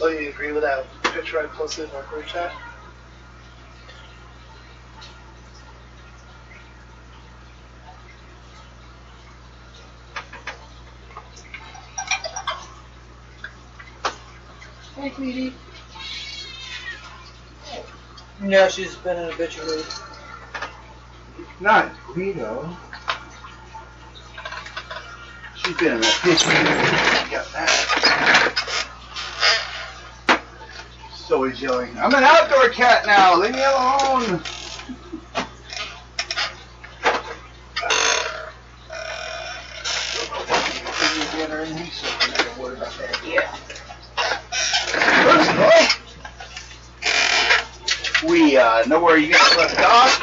So you agree with that picture I posted in our group chat? Hey, Tweety. Yeah, she's been in a bitch mood. Not Guido. She's been in that bitch mood. Got that. So he's yelling, I'm an outdoor cat now, leave me alone. Yeah. First of all, we know where you guys left off,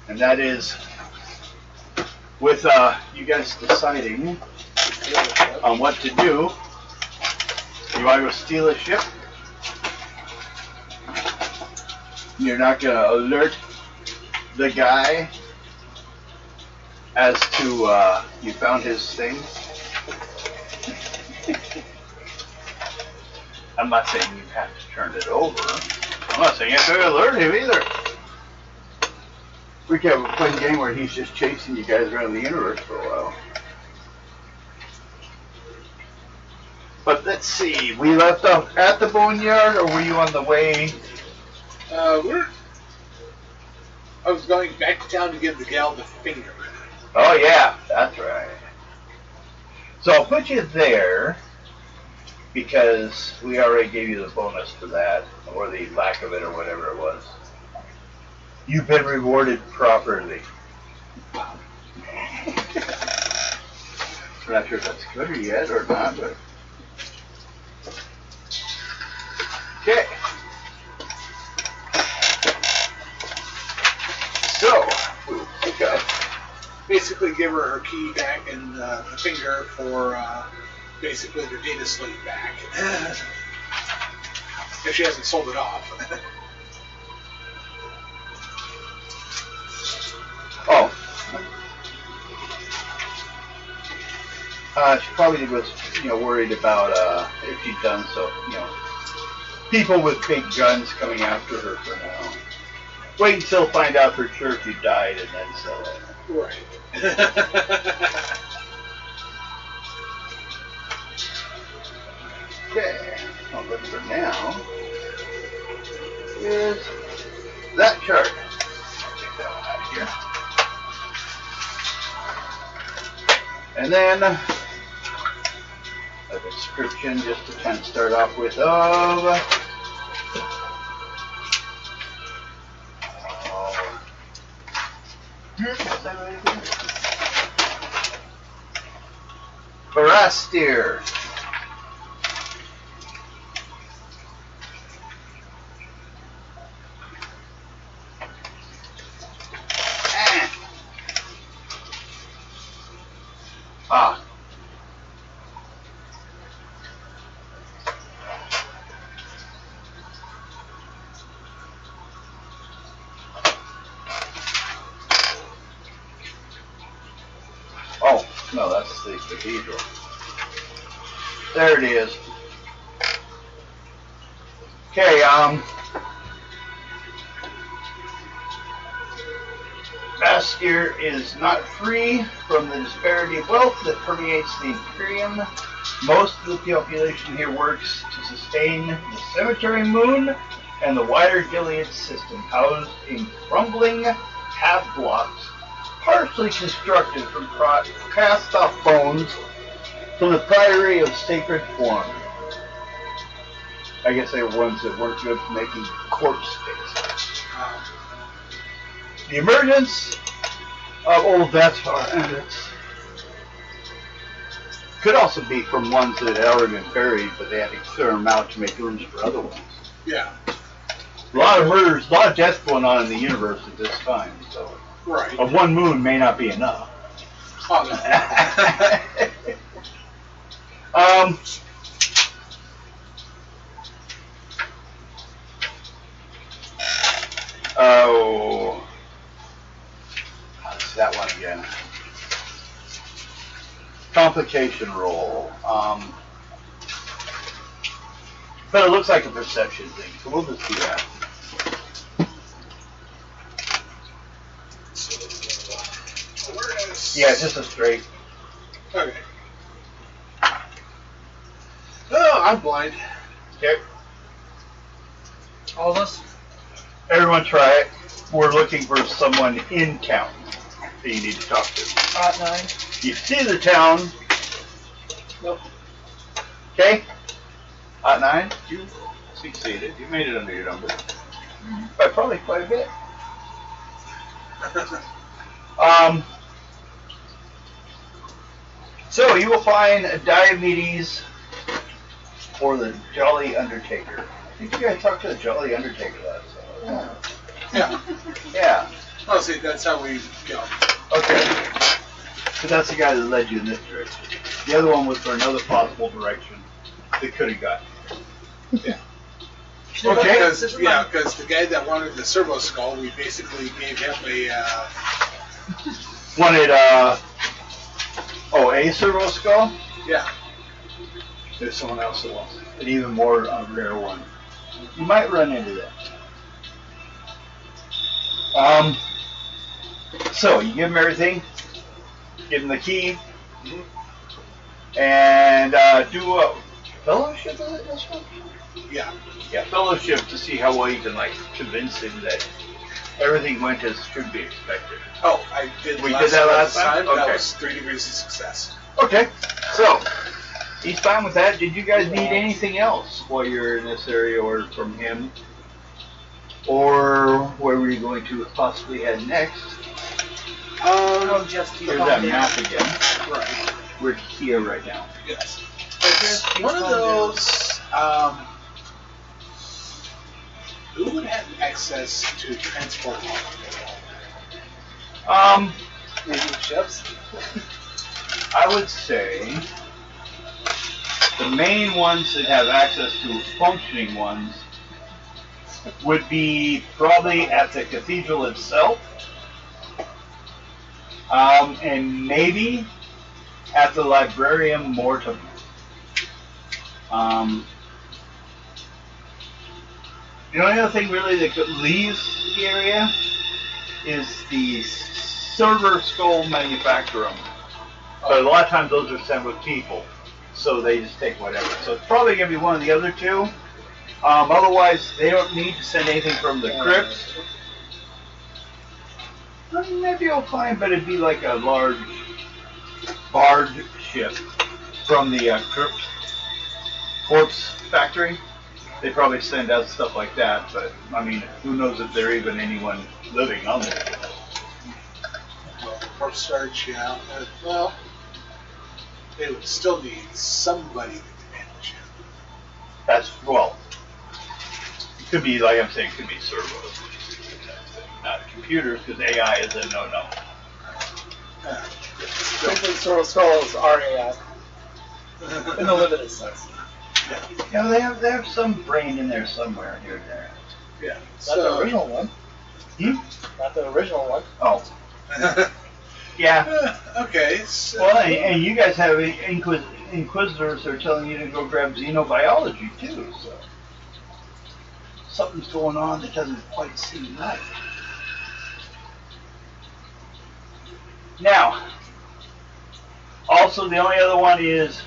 and that is with you guys deciding on what to do. You want to go steal a ship? You're not going to alert the guy as to you found his thing? I'm not saying you have to turn it over. I'm not saying you have to alert him either. We could have a fun game where he's just chasing you guys around the universe for a while. But let's see, we left off at the boneyard, or were you on the way? I was going back to town to give the gal the finger. Oh yeah, that's right. So I'll put you there, because we already gave you the bonus for that, or the lack of it, or whatever it was. You've been rewarded properly. I'm not sure if that's good yet or not, but... Okay. So, we'll pick up. Basically give her her key back and the finger for basically their data slate back. If she hasn't sold it off. Oh. She probably was, worried about if she'd done so, people with big guns coming after her for now. Wait until find out for sure if you died and then sell it. Right. Okay. I'll look for now. Is that chart. I'll take that one out of here. And then a description just to kind of start off with Barastir. Ah. Oh, no, that's the cathedral. There it is. Okay, Bastir is not free from the disparity of wealth that permeates the Imperium. Most of the population here works to sustain the Cemetery Moon and the wider Gilead system, housed in crumbling half-blocks, partially constructed from cast-off bones from the Priory of Sacred Form. I guess they were ones that weren't good for making corpse faces. The emergence of old endless could also be from ones that had already been buried, but they had to clear them out to make rooms for other ones. Yeah. A lot of murders, a lot of death going on in the universe at this time, so Right. a one moon may not be enough. Oh, no. Oh, it's that one again. Complication roll. But it looks like a perception thing, so we'll just do that. So, awareness. Yeah, just a straight. Okay. Oh, I'm blind. Okay. All of us? Everyone try it. We're looking for someone in town that you need to talk to. Hot 9. You see the town. Nope. Okay. Hot 9. You succeeded. You made it under your number. By probably quite a bit. So you will find Diomedes or the Jolly Undertaker. I think you guys talked to the Jolly Undertaker last time. Yeah. Yeah. Oh, see, that's how we go. Okay. So that's the guy that led you in this direction. The other one was for another possible direction that could have got you. Yeah. Okay. Because the guy that wanted the servo skull, we basically gave him a. Wanted, a servo skull? Yeah. There's someone else that wants an even more rare one. You might run into that. So you give him everything, give him the key, and do a fellowship with it this one? Yeah. Yeah, fellowship to see how well you can convince him that everything went as should be expected. Oh, I did. We did that last time? That Okay. was 3 degrees of success. Okay, so he's fine with that. Did you guys need anything else while you're in this area, or from him, or where were you going to possibly head next? No, just keep Here's on that down. map again. Right. We're here right now. Yes. Just keep One of on down. those. Who would have access to transport? Maybe ships. I would say the main ones that have access to functioning ones would be probably at the cathedral itself, and maybe at the Librarium Mortem. The only other thing really that leaves the area is the server skull manufacturer. But a lot of times those are sent with people, so they just take whatever. So it's probably going to be one of the other two. Otherwise, they don't need to send anything from the crypts. Maybe you'll find, but it'd be like a large barge ship from the crypt corpse factory. They probably send out stuff like that, but I mean, who knows if there even anyone living on there? Corpse search, yeah. Well, they would still need somebody to manage it. That's, well, it could be, like I'm saying, it could be servos, not computers, because AI is a no-no. Simply Sorrel Skulls are AI. In the limited sense. Yeah, they have some brain in there somewhere here and there. Yeah. Not the original one. Not the original one. Oh. Yeah. Okay. So, Well, and you guys have Inquisitors that are telling you to go grab xenobiology too, so something's going on that doesn't quite seem right. Now, also the only other one is,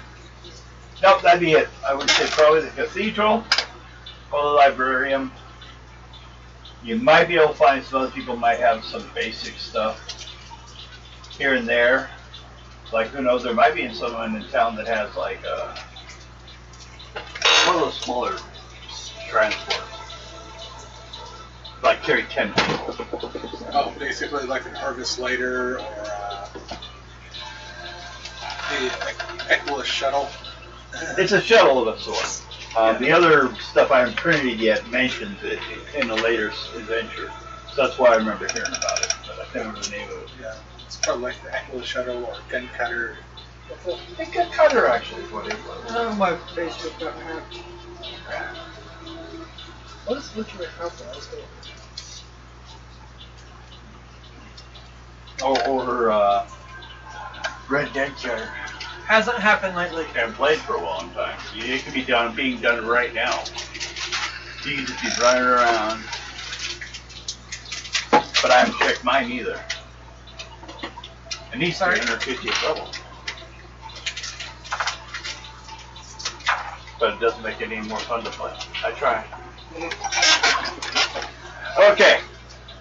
nope, that'd be it. I would say probably the cathedral or the librarium. You might be able to find some other people might have some basic stuff here and there. Like, who knows, there might be someone in town that has like one of those smaller transports. Like carry 10 people. oh, basically like an Harvest Lighter or the Equus shuttle. It's a shuttle of a sort. The other stuff I haven't printed yet mentions it in a later adventure. So that's why I remember hearing about it, but I can't remember the name of it. Yeah. It's probably like the Equus shuttle or gun cutter. I think a cutter actually is what it was. Oh, my Facebook got hacked. What is literally happening? Or Red Dead Cutter. Hasn't happened lately. Haven't played for a long time. It could be being done right now. You can just be running around. But I haven't checked mine either. And he's 350th level. But it doesn't make it any more fun to play. I try. Okay.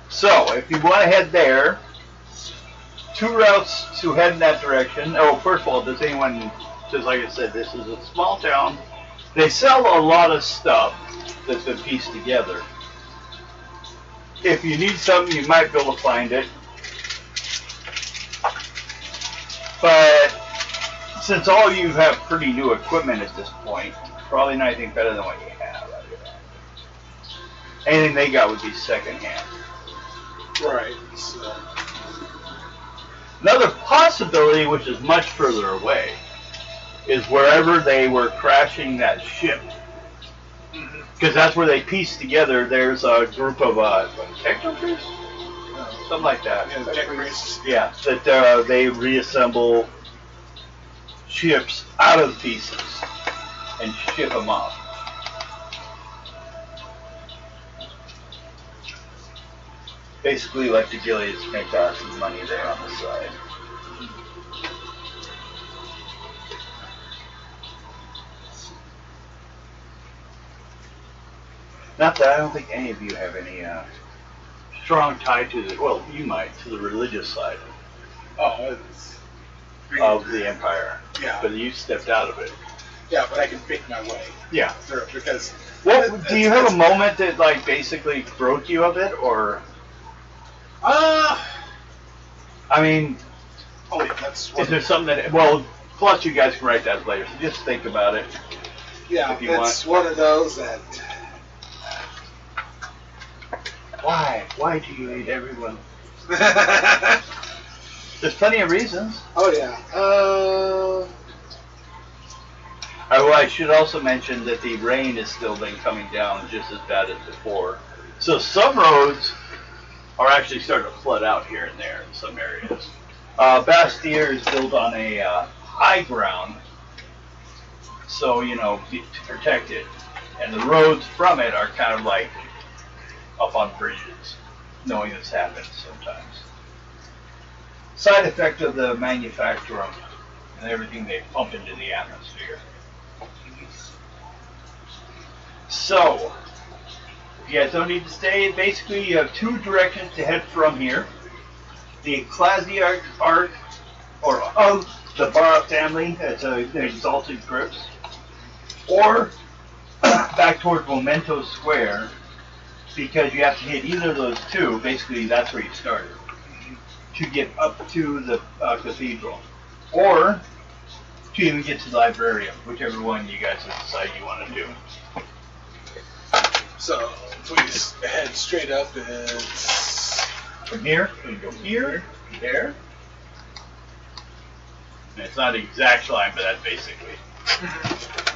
So, if you want to head there, 2 routes to head in that direction. Oh, first of all, does anyone, just like I said, this is a small town. They sell a lot of stuff that's been pieced together. If you need something, you might be able to find it. But since all you have pretty new equipment at this point, probably not anything better than what you have. Anything they got would be secondhand. Right. So. Another possibility, which is much further away, is wherever they were crashing that ship. Because that's where they pieced together. There's a group of technocrists? Something like that. Yeah, the tech races. Yeah, that they reassemble ships out of pieces and ship them off. Basically, like the Gileads make some money there on the side. Not that I don't think any of you have any strong tie to the, well, you might, to the religious side of the Empire. Yeah. But you stepped out of it. Yeah, but I can pick my way. Yeah. Through it because. Well, do you have a moment that like basically broke you of it, or? I mean, oh, yeah, that's. Is there something that? Well, plus you guys can write that later. So just think about it. Yeah, if you it's one of those that. Why? Why do you hate everyone? There's plenty of reasons. Oh yeah. Oh, I should also mention that the rain has still been coming down just as bad as before. So some roads are actually starting to flood out here and there in some areas. Bastille is built on a high ground, so, you know, to protect it. And the roads from it are kind of like up on bridges, knowing this happens sometimes. Side effect of the manufacturer and everything they pump into the atmosphere. So, you guys don't need to stay. Basically, you have 2 directions to head from here. The Ecclesiarch Arc, or of the Barra family, that's the Exalted Crypts, or back towards Memento Square, because you have to hit either of those 2. Basically, that's where you started, to get up to the cathedral, or to even get to the librarium, whichever one you guys decide you want to do. So, if we just head straight up, it's... From here, we go here, there. And it's not an exact line, but that's basically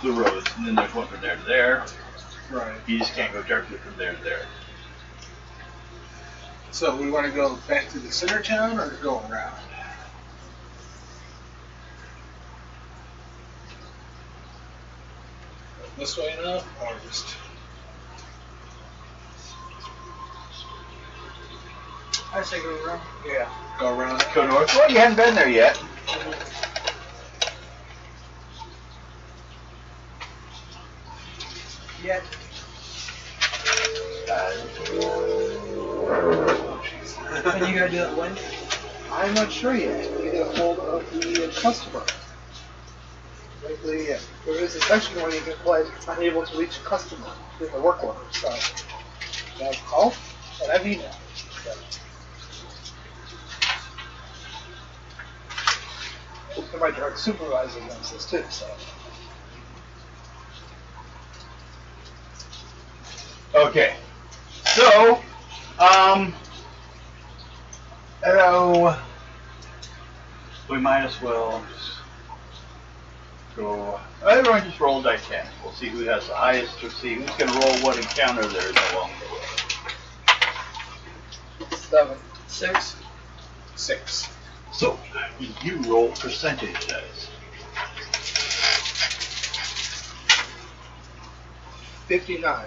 the roads. And then there's one from there to there. Right. You just can't go directly from there to there. So, we want to go back to the center town or go around? This way enough, or just... I say go around. Yeah. Go around. Go north. Well, you haven't been there yet. Yet. And you gotta do that when? I'm not sure yet. We get a hold of the customer. Frankly, there is a section where you can put unable to reach a customer with a work order. So, you have call and I've emailed. So, my direct supervisor knows this too. So. Okay. So, hello. We might as well just go. Everyone just roll dice 10. We'll see who has the highest to see who's going to roll what encounter there is along the way. 7. 6. 6. So, you roll percentage dice. 59.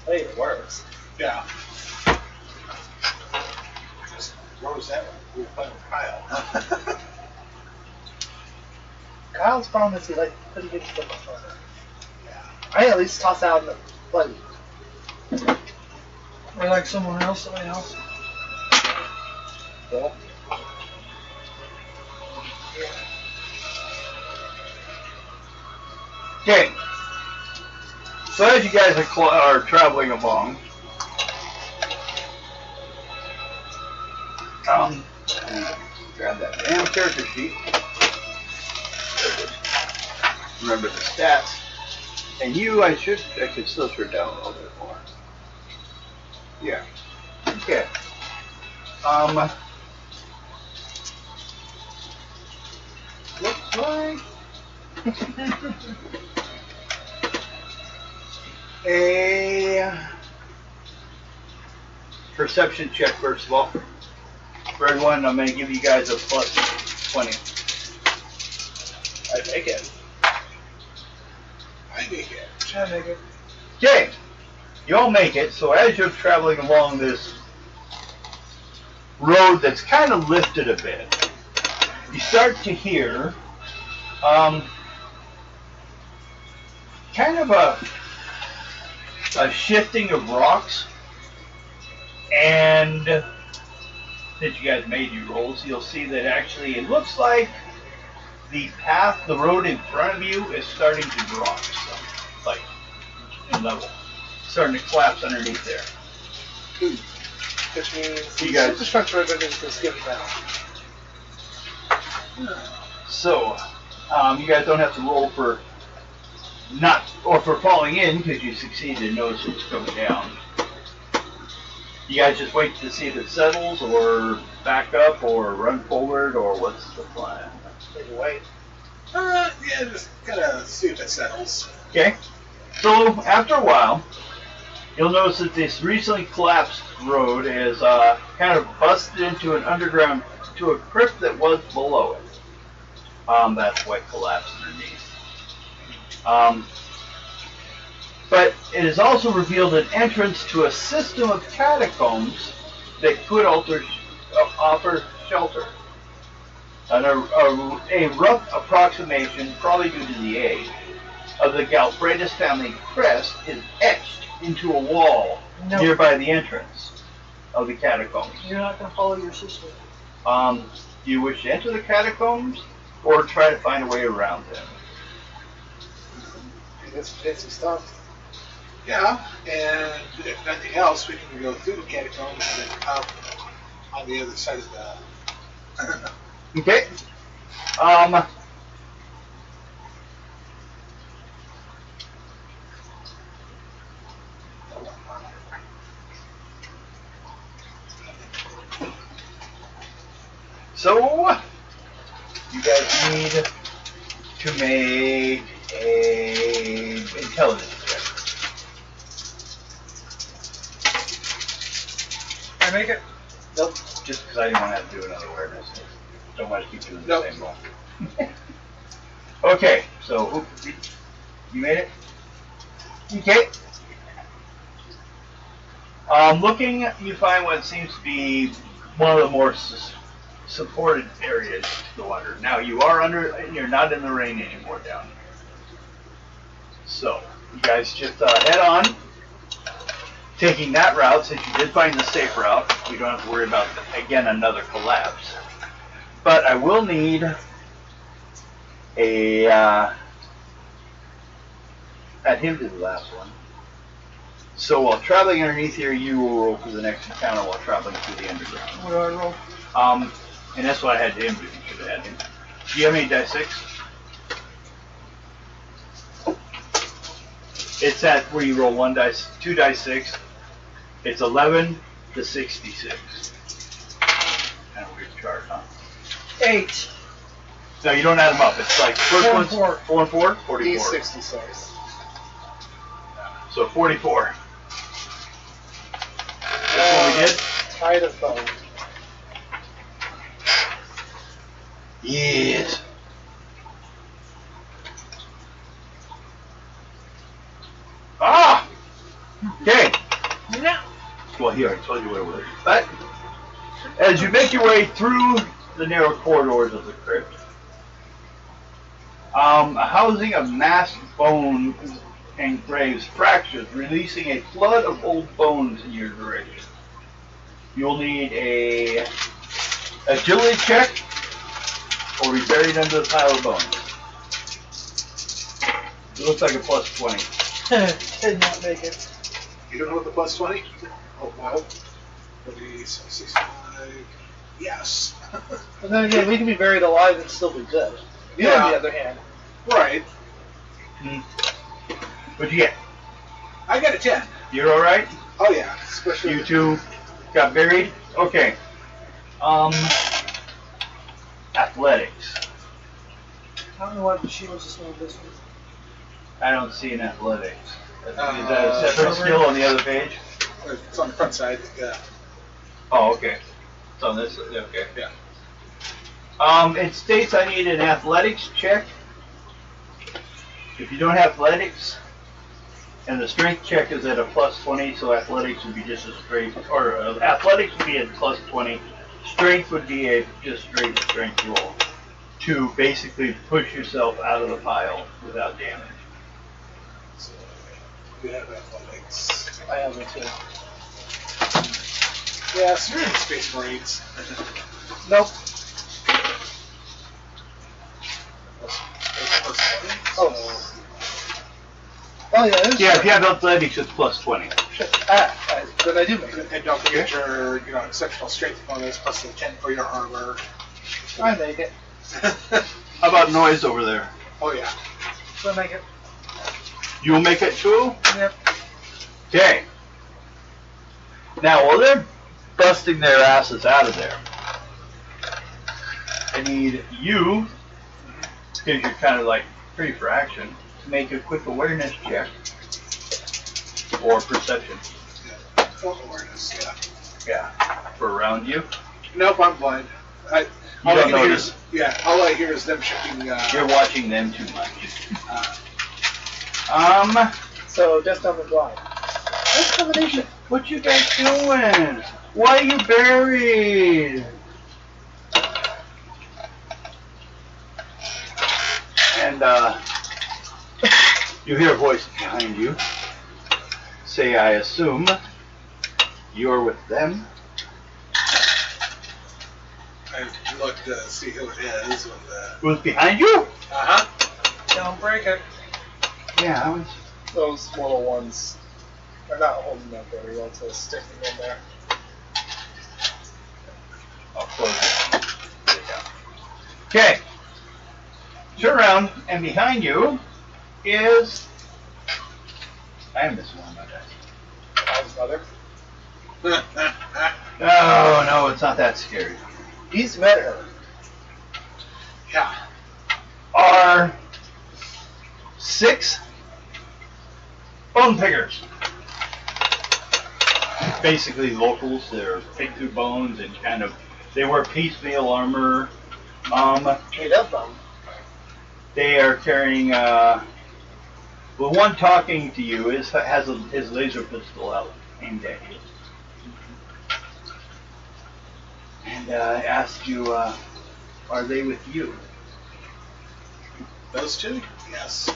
Hey, it works. Yeah. Where was that one? We were playing with Kyle. Kyle's problem is he couldn't get to the corner. Yeah. I at least toss out in the plate. Or like someone else, somebody else. Well, Okay. So as you guys are traveling along, grab that damn character sheet. Remember the stats. And you, I could still shrink down a little bit more. Yeah. Okay. Looks like a perception check first of all. For everyone, I'm going to give you guys a plus 20. I make it. I make it. I make it. Okay, you all make it. So as you're traveling along this road that's kind of lifted a bit, you start to hear kind of a shifting of rocks. And since you guys made your rolls, you'll see that actually it looks like the path, the road in front of you is starting to drop, like in level, starting to collapse underneath there. Which means You guys- super structure ribbon is just giving out. So, you guys don't have to roll for for falling in because you succeeded and notice it's coming down. You guys just wait to see if it settles, or back up, or run forward, or what's the plan? Maybe wait. Yeah, just gotta see if it settles. Okay. So after a while, you'll notice that this recently collapsed road is kind of busted into an underground, to a crypt that was below it. That's what collapsed underneath. But it has also revealed an entrance to a system of catacombs that could offer shelter. And a rough approximation, probably due to the age, of the Galfredus family crest is etched into a wall nearby the entrance of the catacombs. You're not going to follow your sister. Do you wish to enter the catacombs, or try to find a way around them? Get some fancy stuff. Yeah, and if nothing else, we can go through the catacombs and then up on the other side of the. Okay. So, you guys need to make a intelligence check. I make it. Nope. Just because I didn't want to have to do another awareness. Don't want to keep doing the Nope. same roll. Okay, so you made it? Okay. Looking, you find what seems to be one of the more supported areas to go under. Now you're not in the rain anymore down here. So, you guys just head on, taking that route, since you did find the safe route. You don't have to worry about, again, another collapse. But I will need add him to the last one. So while traveling underneath here, you will roll for the next encounter while traveling through the underground. What do I roll? And that's what I had him do. Should have had him. Do you have any die 6? It's at where you roll 2 die 6. It's 11 to 66. Kind of weird chart, huh? 8. No, you don't add them up. It's like first 4 and one's 4. 4 and 4? 44. He's 66. So 44. That's what we did? Tide of bone. Yes. Ah! Okay. No. Well, here, I told you what it was. But as you make your way through the narrow corridors of the crypt, a housing of massed bones and graves fractures, releasing a flood of old bones in your direction. You'll need a agility check or be buried under the pile of bones. It looks like a plus 20. Did not make it. You don't know what the plus 20? Oh, wow. 30, 65. Yes. And then again, we can be buried alive and still be good. You, Yeah. on the other hand, Right. What'd you get? I got a 10. You're alright? Oh, yeah. Especially. You two got buried? Okay. Athletics. I don't know why she was just one of this one. I don't see an athletics. Is that a Uh, separate skill on the other page? It's on the front side. Yeah. Oh, okay. It's on this. Okay. Yeah. It states I need an athletics check. If you don't have athletics, and the strength check is at a plus 20, so athletics would be just a straight, or athletics would be at plus 20. Strength would be a just straight strength roll to basically push yourself out of the pile without damage. So, we have athletics. I have it too. Yes, you're in Space Marines. Nope. Plus 20. Oh. Oh yeah, it is. Yeah, if you have athletics, it's plus 20. Shit. Then I do make it. And don't forget your, exceptional strength bonus plus the 10 for your armor. I make it. How about noise over there? Oh yeah. So make it. You'll make it too? Yep. Okay. Now, while they're busting their asses out of there, I need you, because you're kind of like free for action, to make a quick awareness check or perception. Yeah. Full awareness. Yeah. Yeah. For around you. Nope, I'm blind. You don't notice. All I hear is them shifting. You're watching them too much. So just on the blind. Nice combination. What you guys doing? Why are you buried? And you hear a voice behind you say, I assume you're with them? I look to see who it is. Who's behind you? Uh-huh. Don't break it. Yeah, I was. Those little ones are not holding up very well, so sticking in there. I'll close it. There you go. Okay. Turn around, and behind you is. I am missing one, my guy. His mother. No, it's not that scary. He's met her. Yeah. Are 6 bone pickers. Basically locals. They're picked through bones and they wear piecemeal armor. Made up them. They are carrying. The one talking to you has his laser pistol out aimed at you, and asked you, "Are they with you?" Those two? Yes.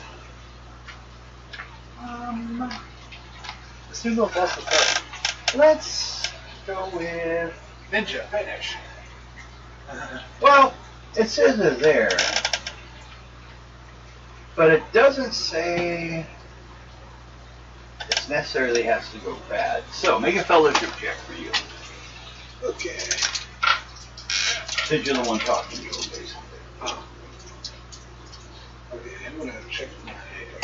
Let's do no plus the third. Let's go with. Ninja finish. Well, it says they're there, but it doesn't say it necessarily has to go bad. So make a fellowship check for you, Okay. since you're the one talking to you, basically. Okay, I'm gonna check my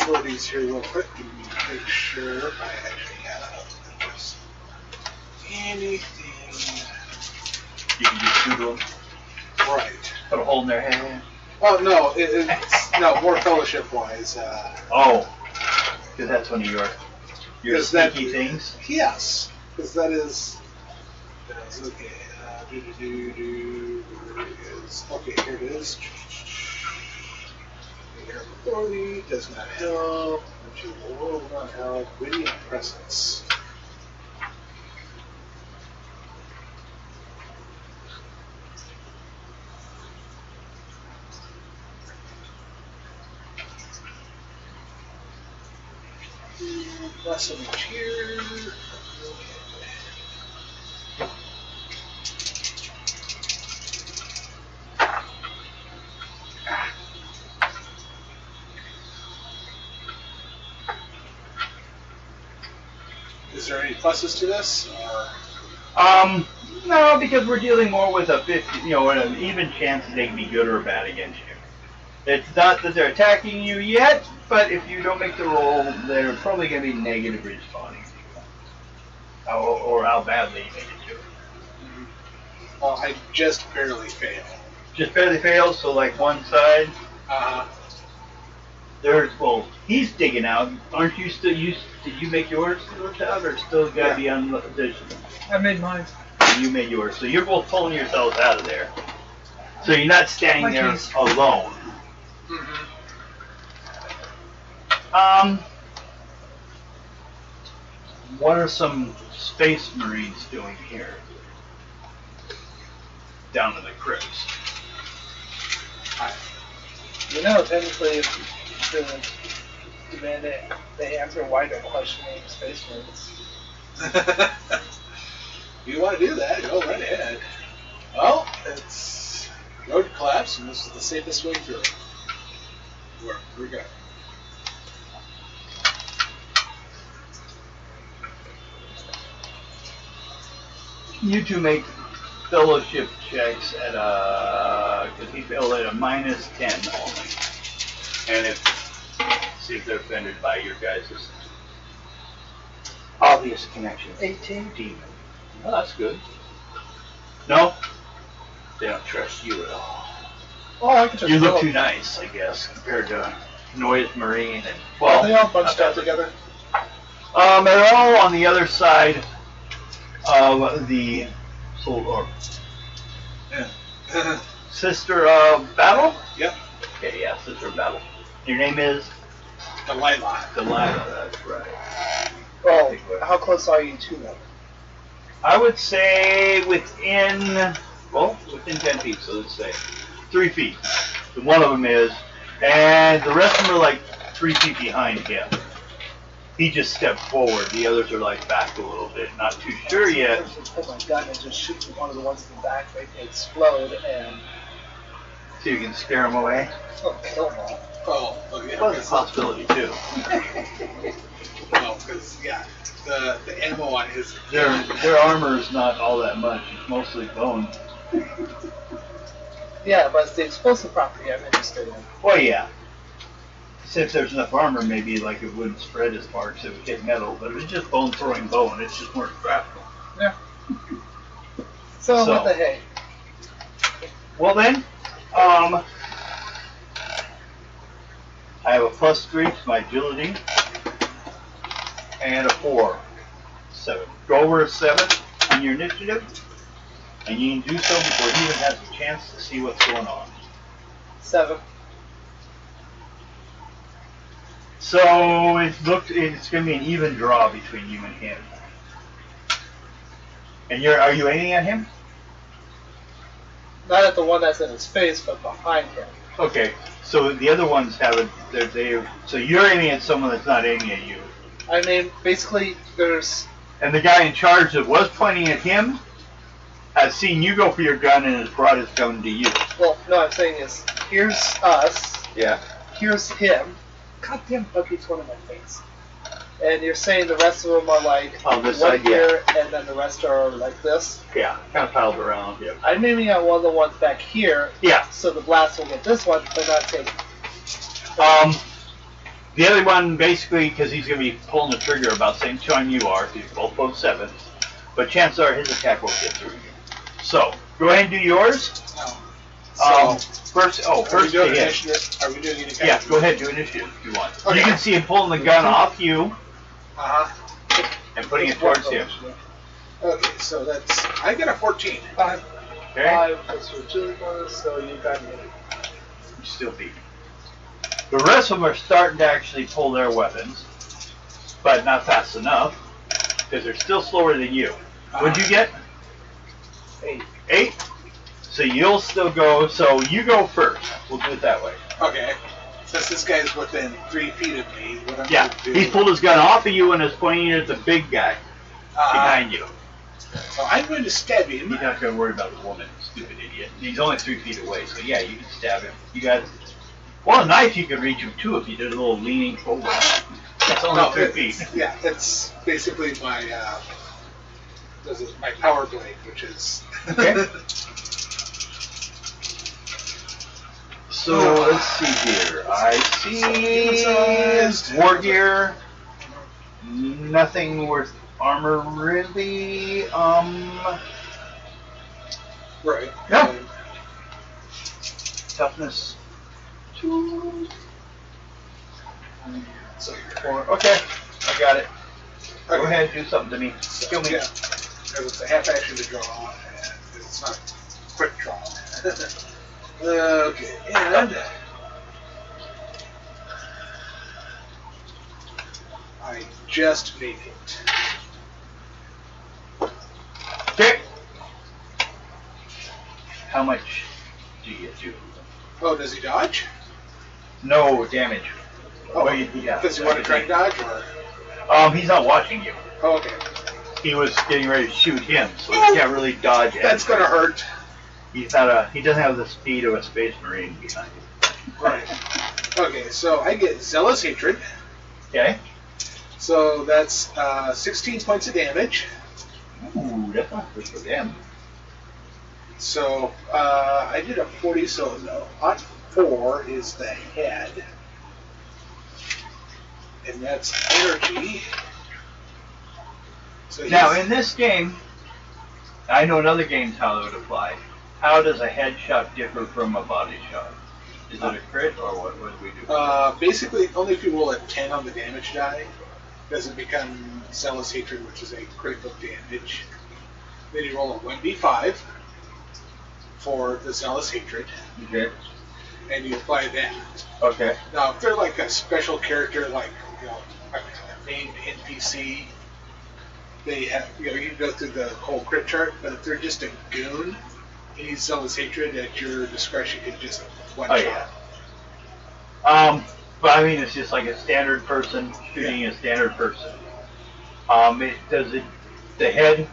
abilities here real quick and make sure I actually have anything You can just doodle, right. put a hole in their head. Oh no, it's no more fellowship wise. Oh, because that's one of your Is that- sneaky things. Yes, because that is okay. Where is, okay, here it is. Air of authority does not help. Which will not help. Radiant presence. Less image here. Is there any pluses to this? No, because we're dealing more with a 50, an even chance that they can be good or bad against you. It's not that they're attacking you yet, but if you don't make the roll, they're probably going to be negative responding to you. Or how badly you make it to it. Well, I just barely failed. Just barely fails, so like one side. Well, he's digging out. Aren't you still, did you make yours to look out, or still got to be on the... I made mine. You made yours, so you're both pulling yourselves out of there. So you're not standing there alone. What are some space marines doing here? Down in the crypts. Technically, if the demand they answer why they're questioning space marines. You want to do that, go right ahead. Well, it's road collapse, and this is the safest way through it. Where we go. You two make fellowship checks at because he failed at a -10 only, and see if they're offended by your guys' obvious connection. 18. Demon. Well, that's good. No, they don't trust you at all. Oh, I can just You look go. too nice, I guess, compared to Noise Marine and They all bunched out together. They're all on the other side of the Sister of Battle? Yep. Okay, yeah, Sister of Battle. Your name is? Delilah. Delilah, that's right. Well, how close are you to them? I would say within 10 feet, so let's say 3 feet. One of them is, and the rest of them are like 3 feet behind him. He just stepped forward. The others are like back a little bit, not too sure yet. I just pull my gun and just shoot one of the ones in the back, make it explode, and So you can scare them away. kill them all. Oh, yeah. Well, it's a possibility too. Well, because, yeah, the ammo on his... Their armor is not all that much. It's mostly bone. Yeah, but it's the explosive property I'm interested in. Well, yeah. If there's enough armor, maybe like it wouldn't spread as far because it would hit metal, but it's just bone throwing bone. It's just more shrapnel. Yeah. So what the heck? Well then, I have a +3 to my agility and a 4. 7. Go over a 7 on your initiative, and you can do so before he even has a chance to see what's going on. 7. So it's going to be an even draw between you and him. And are you aiming at him? Not at the one that's in his face, but behind him. Okay, so the other ones have so you're aiming at someone that's not aiming at you. I mean, basically, there's... And the guy in charge that was pointing at him has seen you go for your gun and has brought his gun to you. Well, no, I'm saying is, here's us. Yeah. Here's him. Goddamn bug keeps one in my face. And you're saying the rest of them are like On this one side, here, and then the rest are like this. Yeah, kind of piled around. Yeah. I'm aiming at one of the ones back here. Yeah. So the blast will get this one, but not take. The other one basically because he's going to be pulling the trigger about the same time you are. He's both 7, but chances are his attack won't get through you. So go ahead and do yours. No. First Are we to doing hit. initiative? Are we doing any kind Yeah, of... go ahead, do initiative if you want. Okay. You can see him pulling the gun off you Uh-huh. and putting it towards him. Okay, so that's I get a 14. 5. Okay. 5 plus your agility bonus, so you got an 8. You still beat. The rest of them are starting to actually pull their weapons, but not fast enough because they're still slower than you. What'd you get? 8. 8. So you'll still go. So you go first. We'll do it that way. Okay. Since this guy's within 3 feet of me, what I'm Yeah. going to do... He pulled his gun off of you and is pointing it at the big guy behind you. So I'm going to stab him. He's not going to worry about the woman, stupid idiot. He's only 3 feet away, so yeah, you can stab him. You got. Well, a knife you could reach him too if you did a little leaning forward. That's only 3 feet. Yeah, it's basically my my power blade, which is Okay. So let's see here. I see war gear. Nothing worth armor really. right. Yeah. And Toughness 2. so 4. Okay, I got it. Go Okay. ahead, do something to me. Kill me. Yeah, because it's a half action to draw, and it's not quick draw. Okay, and I just made it. Okay. How much do you do? Oh, does he dodge? No damage. Oh, Well, yeah. does he want to try and dodge, or? He's not watching you. Oh, okay. He was getting ready to shoot him, so he can't really dodge. That's gonna hurt. He's not he doesn't have the speed of a space marine behind him. Right. Okay, so I get Zealous Hatred. Okay. So that's 16 points of damage. Ooh, that's not good for them. So I did a 40, so no, on 4 is the head. And that's energy. So Now, in this game, I know in other games how it would apply. How does a headshot differ from a body shot? Is it a crit, or what do we do? basically, only if you roll a 10 on the damage die does it become Zealous Hatred, which is a critical damage. Then you roll a 1d5 for the Zealous Hatred, Okay. and you apply that. Okay. Now, if they're like a special character, like, you know, like a named NPC, they have, you know, you can go through the whole crit chart, but if they're just a goon, any Zealous Hatred at your discretion could just one Oh, shot. yeah. But I mean, it's just like a standard person shooting a standard person. The head,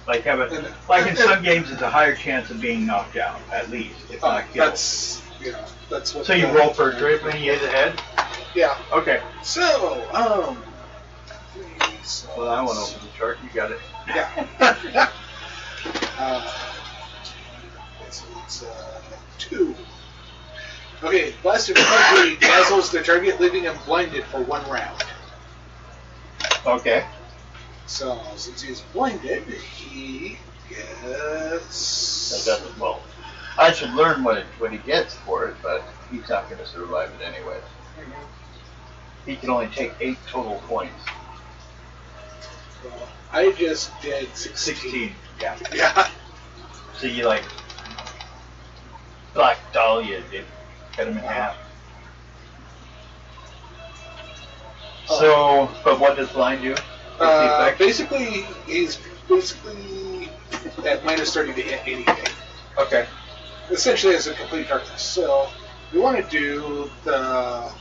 like have a, like in some games, it's a higher chance of being knocked out, at least, if not killed. That's, you know, that's what. So you roll for a crit when you hit the head? Yeah. Okay. So, Well, I want to open the chart. You got it. Yeah. It's 2. Okay, Blaster Frenzy dazzles the target, leaving him blinded for 1 round. Okay. So, since he's blinded, he gets... Well, I should learn what he gets for it, but he's not going to survive it anyway. He can only take 8 total points. Well, I just did 16. 16. Yeah. Yeah. So you like Black Dahlia did cut him in half. So, but what does blind do? What's the effect? Basically, he's basically at minus 30 to hit anything. Okay. Essentially, as a complete darkness. So, we want to do the...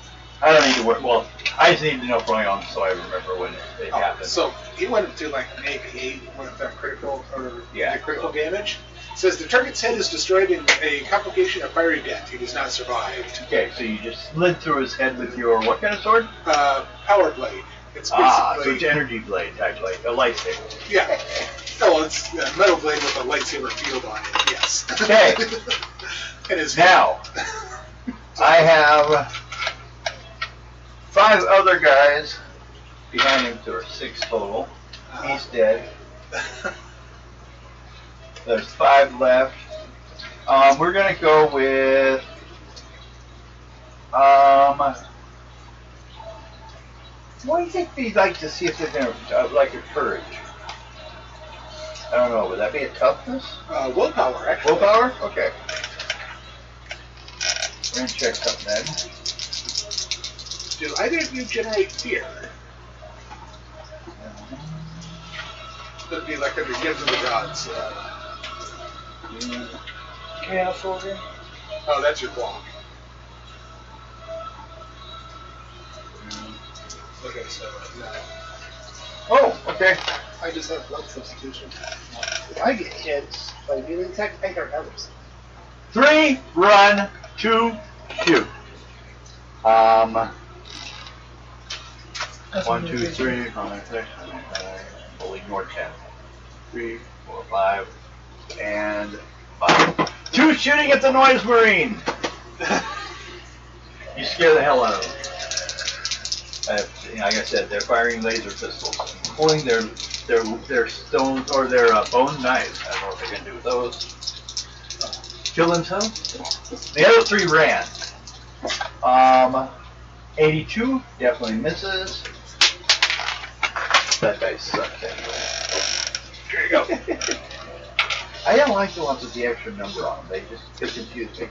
I don't need to work. Well, I just need to know going on so I remember when it happened. So he wanted to like make 8 with the critical or Yeah. the critical damage. It says the target's head is destroyed in a complication of fiery death. He does not survive. Okay, so you just slid through his head with your what kind of sword? Power blade. It's basically So it's energy blade type, like a lightsaber. yeah. Oh, it's a metal blade with a lightsaber field on it. Yes. Okay. And his Now, I have 5 other guys behind him. There are 6 total. He's dead. There's 5 left. We're gonna go with what do you think they'd like to see if they're gonna like a courage? I don't know. Would that be a toughness? Willpower, actually. Willpower? Okay. We're gonna check something then. Do either of you generate fear? That'd be like under Gift of the Gods. Chaos Soldier. Oh, that's your block. Okay, so no. Oh, okay. I just have blood substitution. If I get hit by melee attack, I hurt others. 3, run, 2, shoot. That's 1, what 2, it is. 3, 5, 6, 7, 8, we'll ignore 10. 3, 4, 5, and 5. 2 shooting at the Noise Marine! You scare the hell out of them. Like I said, they're firing laser pistols, pulling their stones or their bone knives. I don't know what they're gonna do with those. Kill themselves. The other 3 ran. 82 definitely misses. That guy sucks anyway. There you go. I don't like the ones with the extra number on them. They just get confused.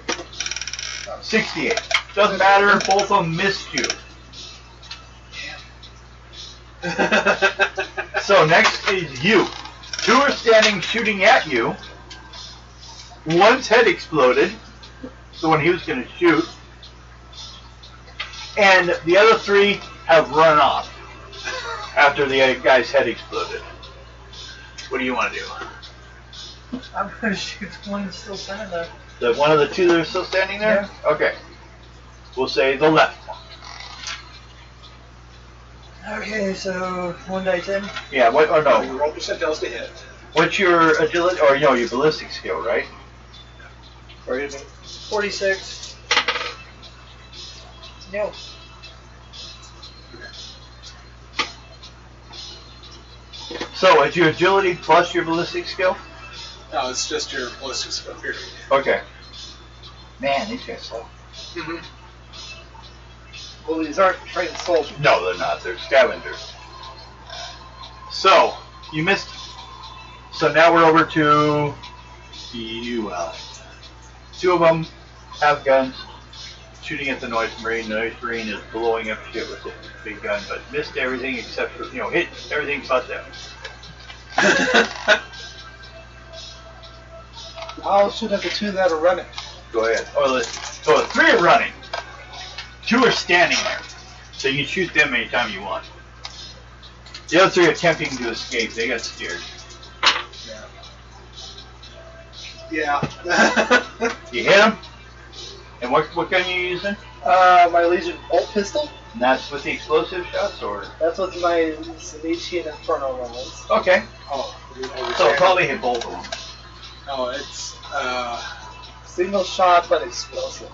68. Doesn't matter. Both of them missed you. So next is you. 2 are standing shooting at you. One's head exploded, the one he was going to shoot, and the other 3 have run off after the guy's head exploded. What do you want to do? I'm gonna shoot the one that's still standing there. The one of the 2 that are still standing there? Yeah. Okay. We'll say the left one. Okay, so 1 die 10. Yeah. What? Or You no? roll percentiles to hit. What's your agility? Or no, your ballistic skill, right? Or even 46. No. So it's your agility plus your ballistic skill. No, it's just your ballistic skill period. Okay. Man, these guys suck. Mm-hmm. well, these aren't trained soldiers. No, they're not. They're scavengers. So, you missed. So now we're over to you. 2 of them have guns, shooting at the Noise Marine. The Noise Marine is blowing up shit with his big gun, but missed everything except for, hit everything but them. I'll shoot at the 2 that are running. Go ahead. So the 3 are running. 2 are standing there. So you can shoot them anytime you want. The other 3 are attempting to escape. They got scared. Yeah. You hit them. And what gun are you using? My Legion bolt pistol. And that's with the explosive shots, or? That's with my Xenotech Inferno rounds. Okay. Oh, So probably hit both of them. Oh, it's Single shot, but explosive.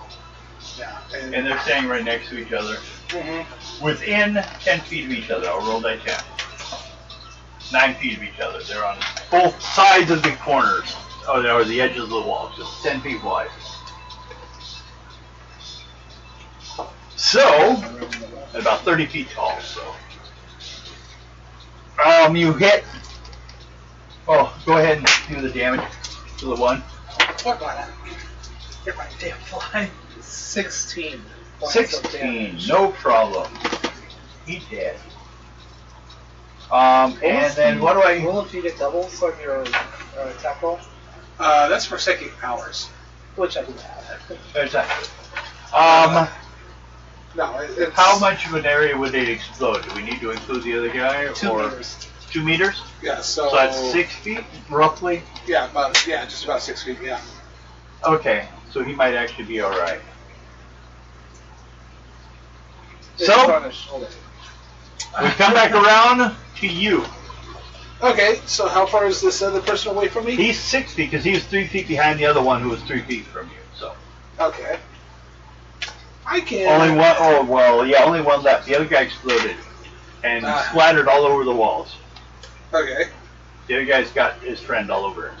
yeah. And they're standing right next to each other. Mm-hmm. Within 10 feet of each other. I'll roll die 10. 9 feet of each other. They're on both sides of the corners. Or the edges of the wall. Just 10 feet wide. So, about 30 feet tall, so. You hit. Oh, go ahead and do the damage to the one. Fuck on it. Get my damn fly. 16. points of 16, damage. no problem. He's dead. And then what do I... Roll if you get doubles on your attack roll, That's for psychic powers. which I do have. There's that. No, it's How much of an area would it explode? Do we need to include the other guy? 2 or meters. 2 meters? Yeah, so So that's 6 feet, roughly? Yeah, just about 6 feet. Yeah. Okay, so he might actually be alright. It's So, on his shoulder. we come back around to you. Okay, so how far is this other person away from me? He's 6 feet because he was 3 feet behind the other one who was 3 feet from you. So Okay. I can. only one. Oh well, yeah, only one left. The other guy exploded and splattered all over the walls. Okay. The other guy's got his friend all over him,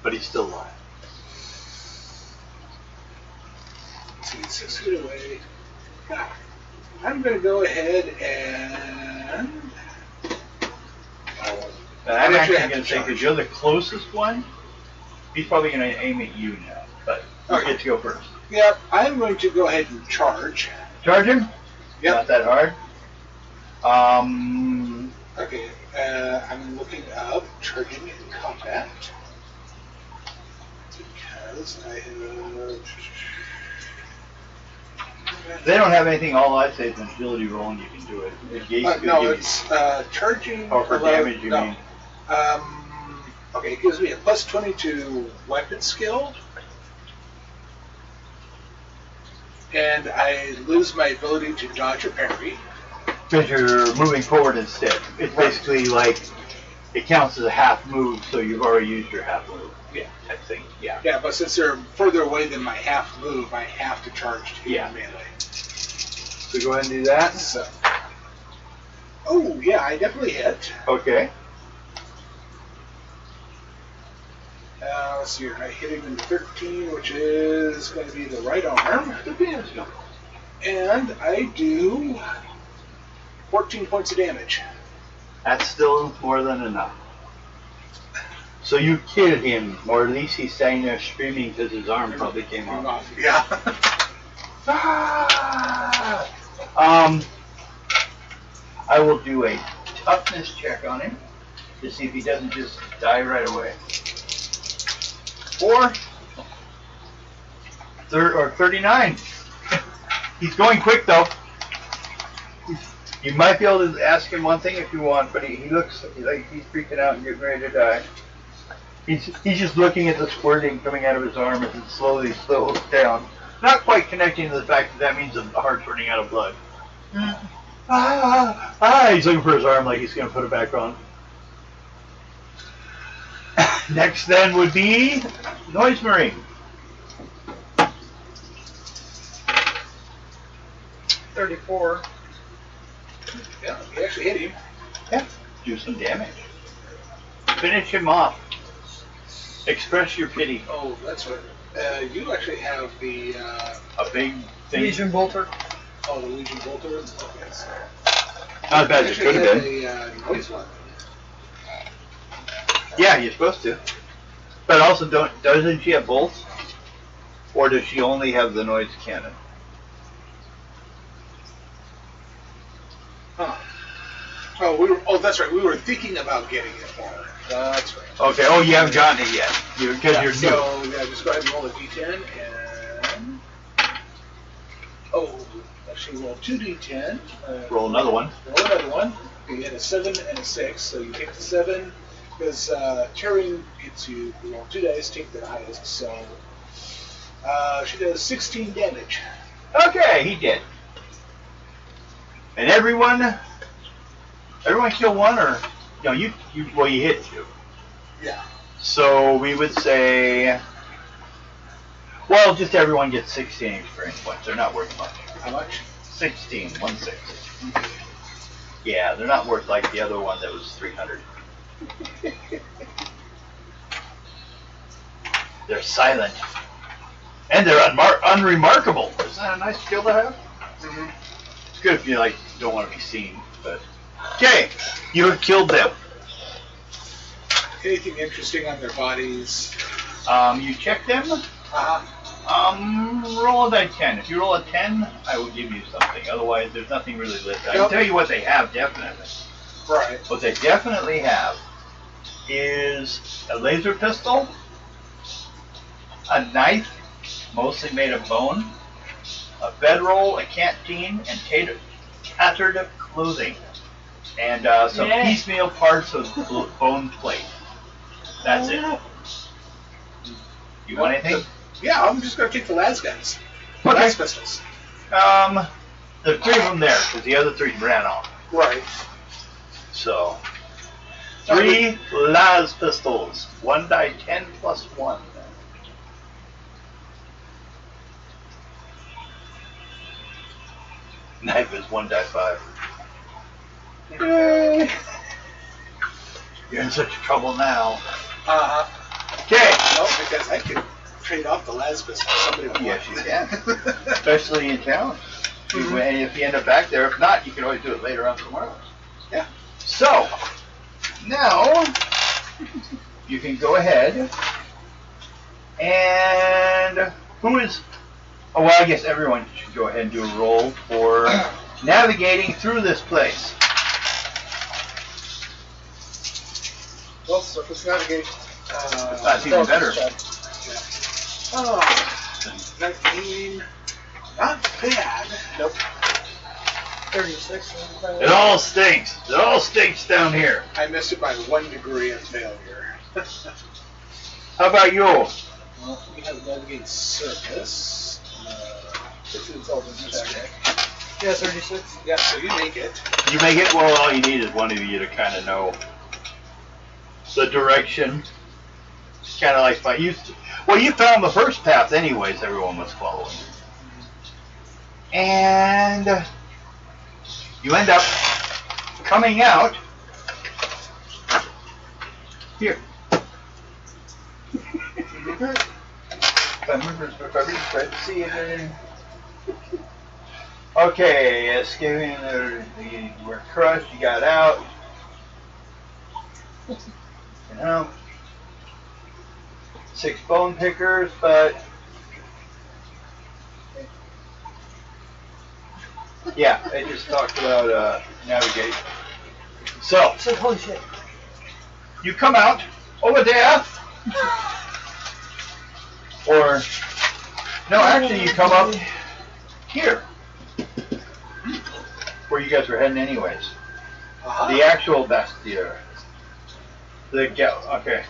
but he's still alive. Let's see, 6 feet away. Yeah. I'm going to go ahead and. And I'm I actually have going to to say, because you're the closest one, he's probably going to aim at you now. But you Okay. get to go first. Yep, I'm going to go ahead and charge. Charge him? Yep. Not that hard. Okay, I'm looking up charging in combat. Because I have... They don't have anything. All I'd say is an agility roll, and you can do it. The gate's gonna no, give it's charging... Oh, for damage, you mean? Okay, it gives me a plus 20 to weapon skill. And I lose my ability to dodge or parry. Because you're moving forward instead. It's basically like it counts as a half move, so you've already used your half move. Yeah. Type thing. Yeah. Yeah, but since they're further away than my half move, I have to charge to hit melee. So go ahead and do that. So. Oh, yeah, I definitely hit. Okay. Let's see here. I hit him in 13, which is going to be the right arm. And I do 14 points of damage. That's still more than enough. So you killed him, or at least he's standing there screaming because his arm probably came off. Yeah. I will do a toughness check on him to see if he doesn't just die right away. 39. He's going quick though. You might be able to ask him one thing if you want, but he looks like he's freaking out and getting ready to die. He's just looking at the squirting coming out of his arm as it slowly slows down. Not quite connecting to the fact that means the heart's running out of blood. He's looking for his arm like he's going to put it back on. Next then would be Noise Marine. 34. Yeah, you actually hit him. Yeah. Do some damage. Finish him off. Express your pity. Oh, that's right. You actually have the... A big thing. Legion Bolter. Oh, the Legion Bolter? Okay, so. Not as bad as it could have been. A noise weapon. Yeah, you're supposed to. But also, doesn't she have bolts? Or does she only have the noise cannon? Huh. Oh, that's right. We were thinking about getting it for her. That's right. Okay. Oh, you haven't gotten it yet. Because you're new. So, yeah, just go ahead and roll a d10 and... Oh, actually roll 2d10. Roll another one. Roll another one. You get a 7 and a 6, so you take the 7, because tearing gets you roll 2 dice, take the highest, so... she does 16 damage. Okay, he did. And everyone kill one, or... No, you hit 2. Yeah. So we would say... Well, just everyone gets 16 experience points. They're not worth much. How much? 16, 1/6. Yeah, they're not worth like the other one that was 300. They're silent. And they're unremarkable. Isn't that a nice skill to have? Mm-hmm. It's good if you don't want to be seen, but... Okay, you have killed them. Anything interesting on their bodies? You check them. Uh-huh. Roll a die 10. If you roll a 10, I will give you something. Otherwise, there's nothing really listed. I can Nope. tell you what they have, definitely. Right. What they definitely have is a laser pistol, a knife, mostly made of bone, a bedroll, a canteen, and tattered clothing, and some piecemeal parts of bone plate. That's it. You want anything? Yeah, I'm just going to take the las guns. Okay. Las pistols. There's 3 of them there, because the other 3 ran off. Right. So, 3 las pistols. 1 die 10 plus 1. Knife is 1 die 5. You're in such trouble now. Uh-huh. Okay. No, because I could trade off the las pistol. Somebody would Yes, want you it. can. Especially in town. And if you end up back there, if not, you can always do it later on somewhere else. Yeah. So, now, you can go ahead. And who is... Oh, well, I guess everyone should go ahead and do a roll for navigating through this place. Well, surface navigation. That's even better. Oh, 19. Not bad. Nope. 36. It all stinks. It all stinks down here. I missed it by 1 degree of failure. How about you? Well, we have navigate surface. This is all the check. Yeah, 36. Yeah, so you make it. You make it? Well, all you need is one of you to kind of know the direction. Kind of like I used to. Well, you found the first path anyways, everyone was following. And you end up coming out here. See it. Okay, escaping you were crushed, you got out. You know, 6 bone pickers, but yeah, I just talked about navigate. So, Said, holy shit. you come out over there, or no, actually, you come up here, where you guys were heading anyways. The actual Bastille. Okay.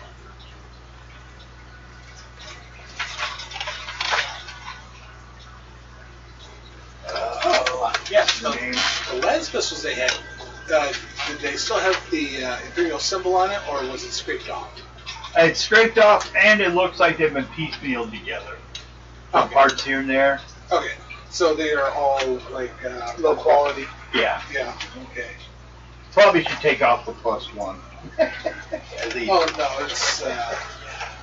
Yes, the lens pistols they had, did they still have the Imperial symbol on it, or was it scraped off? It's scraped off, and it looks like they've been piecemealed together. Okay. Parts here and there. Okay, so they are all like Low quality. Yeah. Yeah. Okay. Probably should take off the +1. At least. Oh no, it's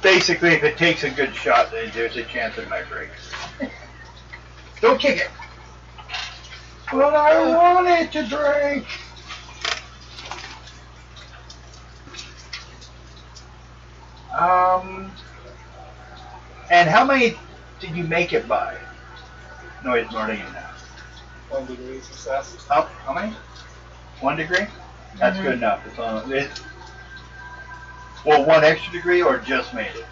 Basically, if it takes a good shot, then there's a chance it might break. Don't kick it. But I want it to break. And how many did you make it by? No, it's more than that. 1 degree success. How many? 1 degree? That's good enough. It's on it. Well, 1 extra degree or just made it?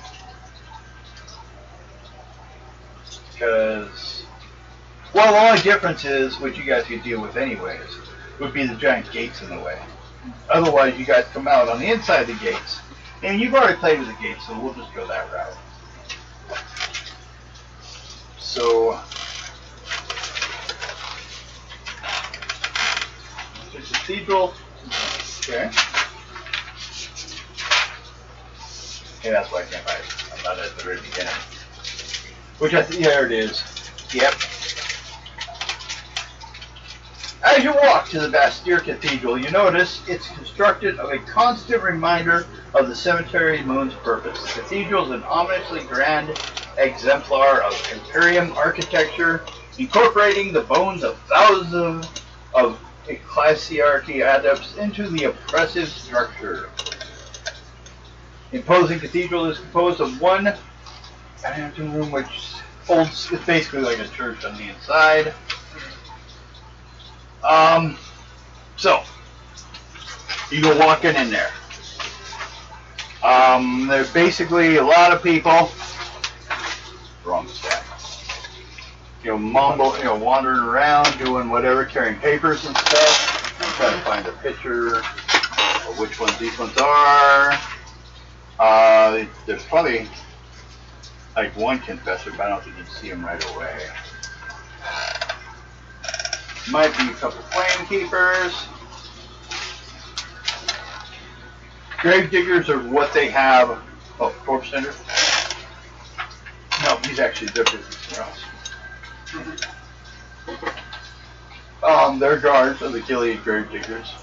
Because, well, the only difference is, what you guys could deal with anyways, would be the giant gates in the way. Otherwise, you guys come out on the inside of the gates. And you've already played with the gates, so we'll just go that route. So, the cathedral. Okay. Yeah, that's why I can't buy it. I'm not at the very beginning. Which I think, there it is. Yep. As you walk to the Bastille Cathedral, you notice it's constructed of a constant reminder of the cemetery moon's purpose. The cathedral is an ominously grand exemplar of Imperium architecture, incorporating the bones of thousands of ecclesiarchy adepts into the oppressive structure. Imposing cathedral is composed of one room which holds, it's basically like a church on the inside. So you go walking in there. There's basically a lot of people. Wrong stack. Wandering around, doing whatever, carrying papers and stuff. I'm trying to find a picture of which ones these ones are. There's probably like one confessor, but I don't think you can see him right away. Might be a couple flame keepers. Grave diggers are what they have. Oh, corpse tender. No, he's actually their business for us. They're guards of the Gilead grave diggers.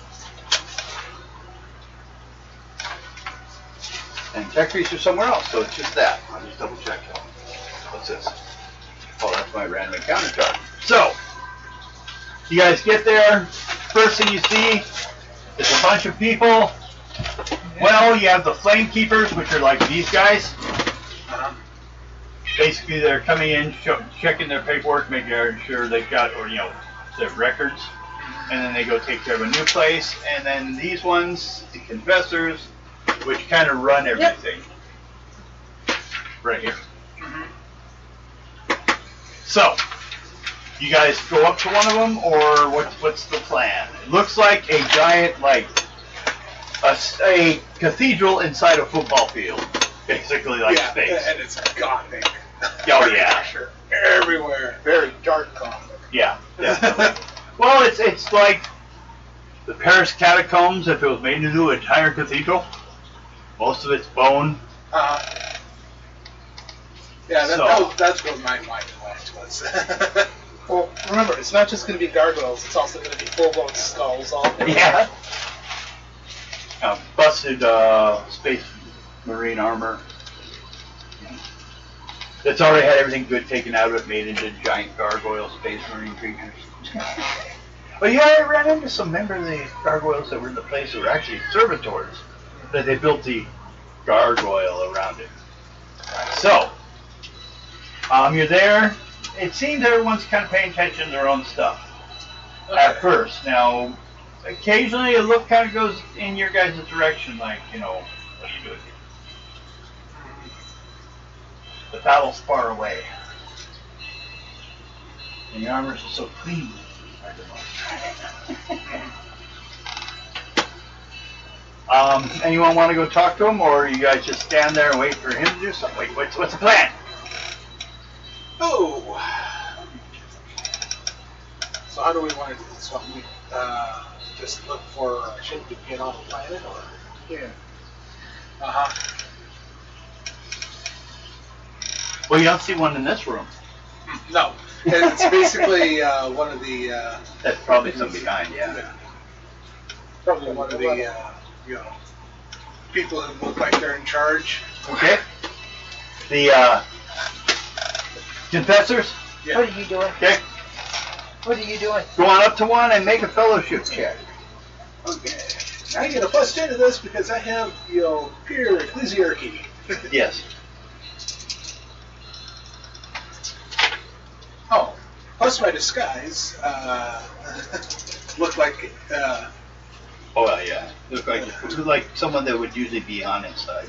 And tech priests are somewhere else, so it's just that. I'll just double check. What's this? Oh, that's my random encounter card. So, you guys get there. First thing you see is a bunch of people Well, you have the Flame Keepers, which are like these guys. Basically, they're coming in, checking their paperwork, making sure they've got, or their records, and then they go take care of a new place. And then these ones, the Confessors, which kind of run everything. Yep. Right here. So, you guys go up to one of them, or what's the plan? It looks like a giant, like a cathedral inside a football field, basically like space. And it's gothic. Oh yeah, everywhere. Very dark gothic. Yeah, definitely. Well, it's like the Paris catacombs if it was made into an entire cathedral. Most of it's bone. Yeah, that's what my mind was. Well, remember, it's not just going to be gargoyles, it's also going to be full-blown skulls all over. Yeah. Busted space marine armor. That's already had everything good taken out of it, made into giant gargoyle space marine creatures. But yeah, I ran into some, remember the gargoyles that were in the place that were actually servitors, that they built the gargoyle around it. So, you're there. It seems everyone's kind of paying attention to their own stuff at first. Now, occasionally a look kind of goes in your guys' direction, like, what are you doing? The battle's far away. And your armors are so clean. Anyone want to go talk to him, or you guys just stand there and wait for him to do something? Wait, what's the plan? Oh. So how do we want to do this? Want we just look for a ship to get on the planet, or? Yeah. Well, you don't see one in this room. No. It's basically one of the... That's probably some behind, yeah. Probably one of the, people who look like they're in charge. Okay. The, Confessors? Yeah. What are you doing? Okay. What are you doing? Go on up to one and make a fellowship check. Okay. I get a +10 to this because I have, pure ecclesiarchy. Yes. Oh, plus my disguise look like. Oh yeah, look like someone that would usually be on inside.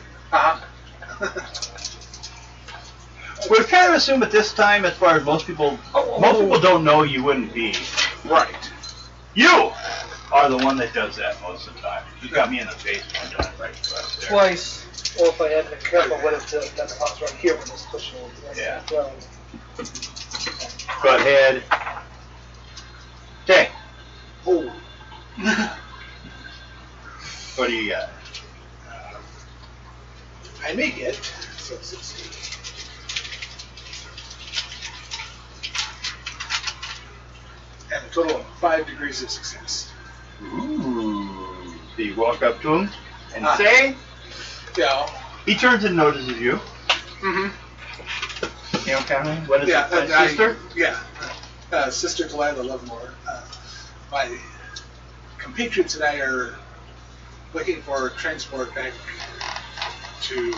We've kind of assumed at this time, as far as most people don't know, you wouldn't be. Right. You are the one that does that most of the time. You got me in the face one time, right across there. Twice. Well, if I hadn't been careful, would have done that box right here when this pushing over. Yeah. Go ahead. Okay. Oh. What do you got? I make it. So 60. And a total of 5 degrees of success. Ooh. So you walk up to him and say, Yeah. he turns and notices you. Mm-hmm. You know, Cameron? What is it? Sister? Sister Delilah Lovemore. My compatriots and I are looking for transport back to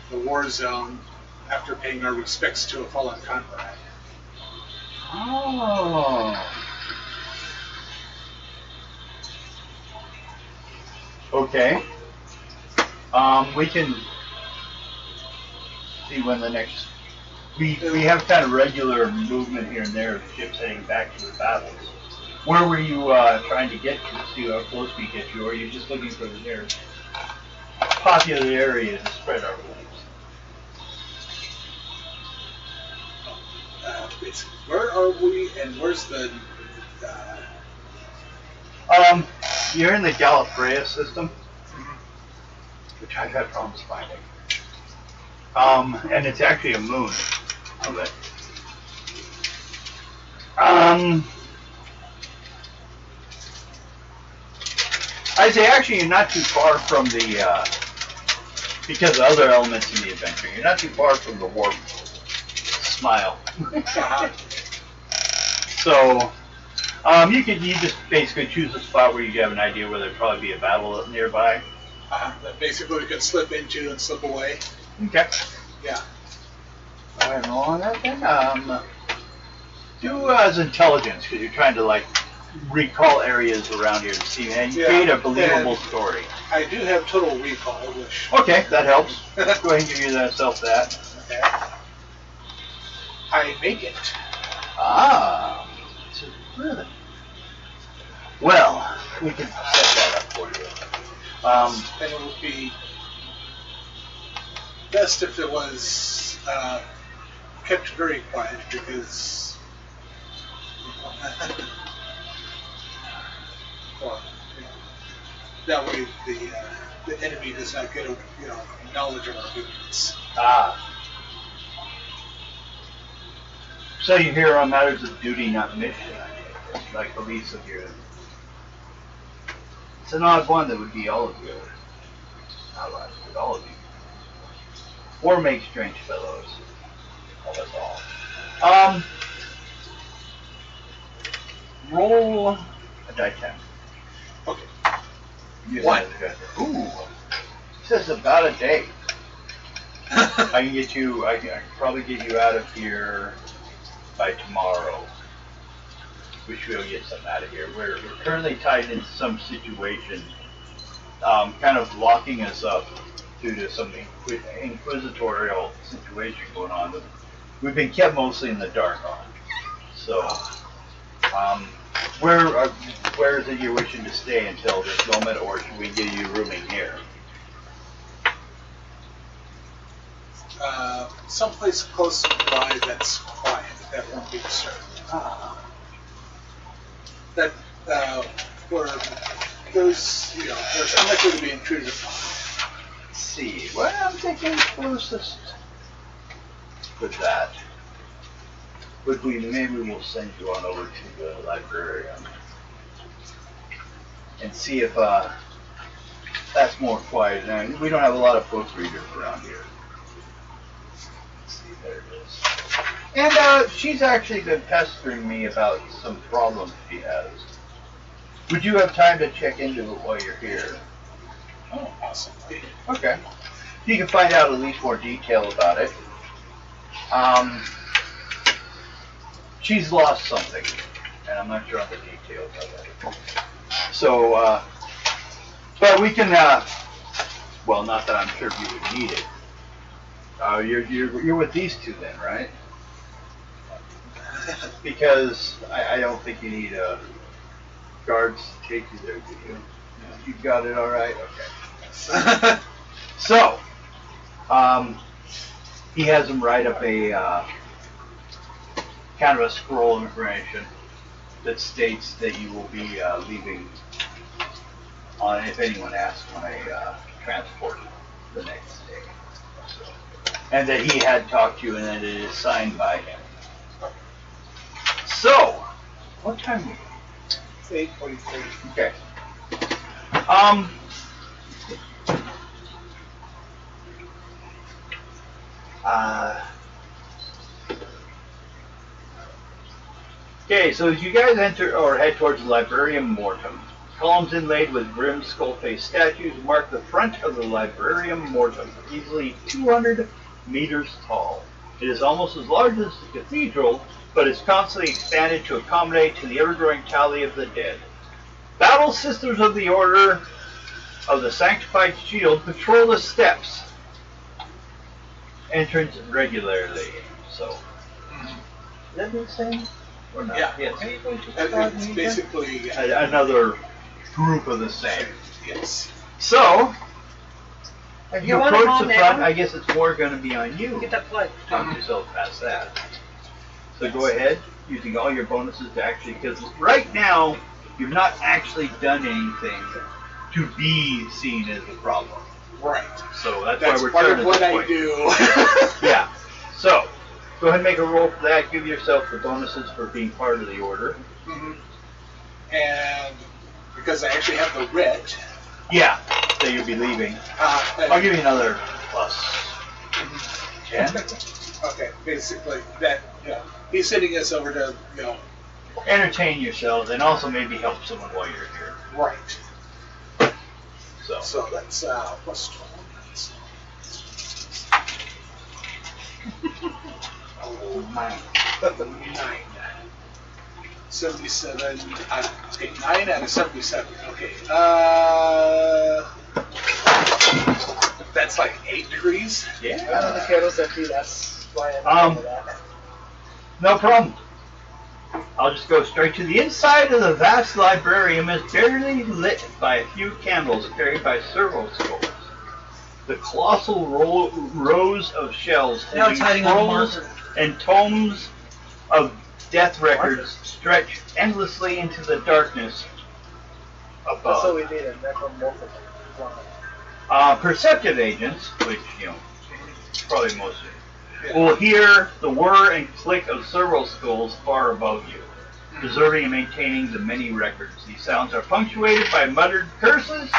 the war zone after paying our respects to a fallen comrade. Oh. Okay. We can see when the next. We have kind of regular movement here and there of ships heading back to the battles. Where were you trying to get to? See how close we get you, or are you just looking for the nearest popular area to spread our wings? Where are we, and where's the? You're in the Gallifrey system, which I've had problems finding. And it's actually a moon of it. I'd say actually you're not too far from the, because of other elements in the adventure, you're not too far from the warp smile. So, you just basically choose a spot where you have an idea where there'd probably be a battle nearby. That basically we can slip into and slip away. Okay. Yeah. Go ahead and roll on that then. Do as intelligence, because you're trying to like recall areas around here to see and create a believable story. I do have total recall, which. Okay, that helps. Go ahead and give yourself that. Okay. I make it. Ah. Really? Well, we can set that up for you. And it would be best if it was kept very quiet because well, that way the enemy does not get knowledge of our movements. Ah. So you're here on matters of duty, not mission, like the least of your. It's an odd one that would be all of you. Allies, but all of you. Or make strange fellows. Oh, that's all. Roll a die 10. Okay. One. Ooh. It says about a day. I can probably get you out of here by tomorrow. We should get something out of here. We're currently tied into some situation, kind of locking us up due to some inquisitorial situation going on. We've been kept mostly in the dark on. So, where is it you're wishing to stay until this moment, or should we give you rooming here? Someplace close by that's quiet, that won't be disturbed. That where there's there's unlikely to be intruded upon. Let's see. Well, I'm thinking closest with that. But maybe we'll send you on over to the librarian and see if that's more quiet. Now, we don't have a lot of book readers around here. Let's see, there it is. And she's actually been pestering me about some problems she has. Would you have time to check into it while you're here? Oh, possibly. Okay. You can find out at least more detail about it. She's lost something, and I'm not sure on the details of it. So, but we can, well, not that I'm sure you would need it. You're with these two then, right? Because I don't think you need guards to take you there, do you? You got it all right? Okay. So, he has them write up a kind of a scroll of information that states that you will be leaving on, if anyone asks, on a transport the next day. So, and that he had talked to you and that it is signed by him. So, what time is it? It's 8:43. Okay. Okay, so as you guys enter or head towards the Librarium Mortem, columns inlaid with grim skull-faced statues mark the front of the Librarium Mortem, easily 200 meters tall. It is almost as large as the cathedral, but is constantly expanded to accommodate to the ever-growing tally of the dead. Battle Sisters of the Order of the Sanctified Shield patrol the steps. Entrance regularly. So, is that the same? Or not? Yeah. Yes. It's basically Another group of the same. yes. So, as you You wanna approach calm the front, down? I guess it's more going to be on you. Get that plug. Talk yourself past that. So go ahead, using all your bonuses to actually, because right now, you've not actually done anything to be seen as a problem. Right. So that's That's why we're part turning of what this I point. do. Yeah. So, go ahead and make a roll for that. Give yourself the bonuses for being part of the order. Mhm. And because I actually have the writ, Yeah. So you'll be leaving. I'll give you another plus 10. okay, basically that he's sending us over to Entertain yourselves and also maybe help someone while you're here. right. So that's plus 12. Oh, my. 9. 77. Okay, 9 out of 77. Okay. That's like 8 degrees. I don't know the Yeah. candles empty, that's why I remember that. No problem. I'll just go straight to the inside of the vast librarium is barely lit by a few candles carried by servo skulls. The colossal rows of shelves Now it's holding hiding on the scrolls marker. and tomes of death records stretch endlessly into the darkness That's what above. we need, a necromorphic. Perceptive agents, which, probably most of Yeah. will hear the whir and click of servo skulls far above you, preserving and maintaining the many records. These sounds are punctuated by muttered curses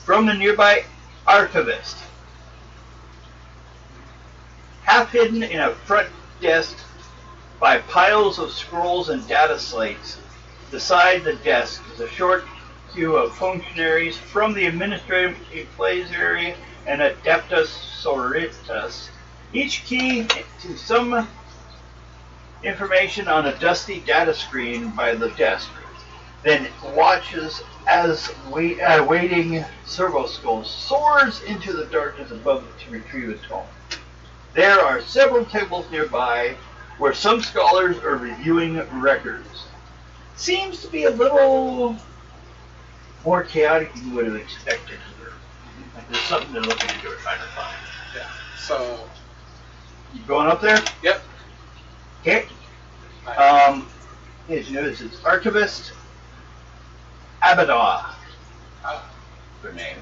from the nearby archivist. Half hidden in a front desk by piles of scrolls and data slates, beside the desk is a short queue of functionaries from the administrative ecclesiary and adeptus sororitas, each key to some information on a dusty data screen by the desk, then watches as waiting servo skull soars into the darkness above to retrieve a tome. There are several tables nearby where some scholars are reviewing records. Seems to be a little more chaotic than you would have expected here. Like there's something they're looking into or trying to find. Yeah. So, You going up there? yep. Okay. As you notice, it's Archivist Abaddon. Her name.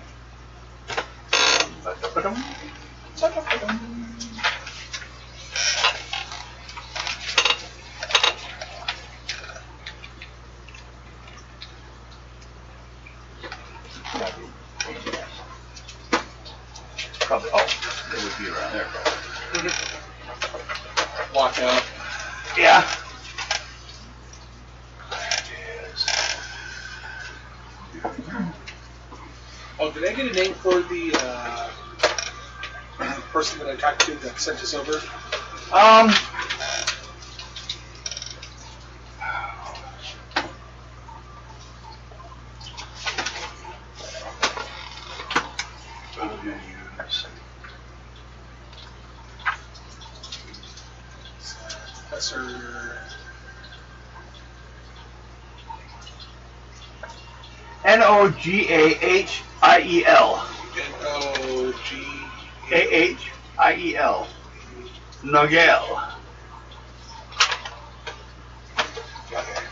Probably, it would be around there. Probably. Lock out. Yeah. Oh, did I get a name for the person that I talked to that sent us over? Professor. Nogahiel. N-O-G. Ahiel. Nogel. Okay.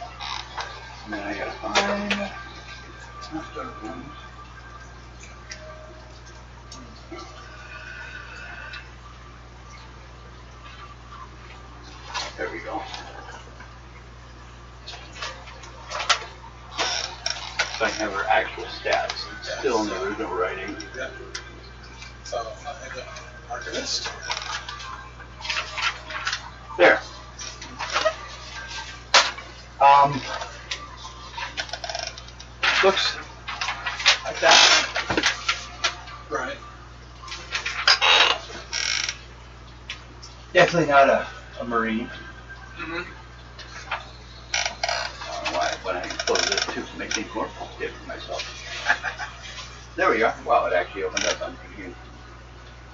And then I gotta find. There we go. So I can have her actual stats. It's still in the original writing. Yeah. So, I got Archivist. There. Looks like that. Right. Definitely not a Marine. Mm-hmm. Why when I close this to make things more complicated for myself. There we are. Wow, it actually opened up on computer.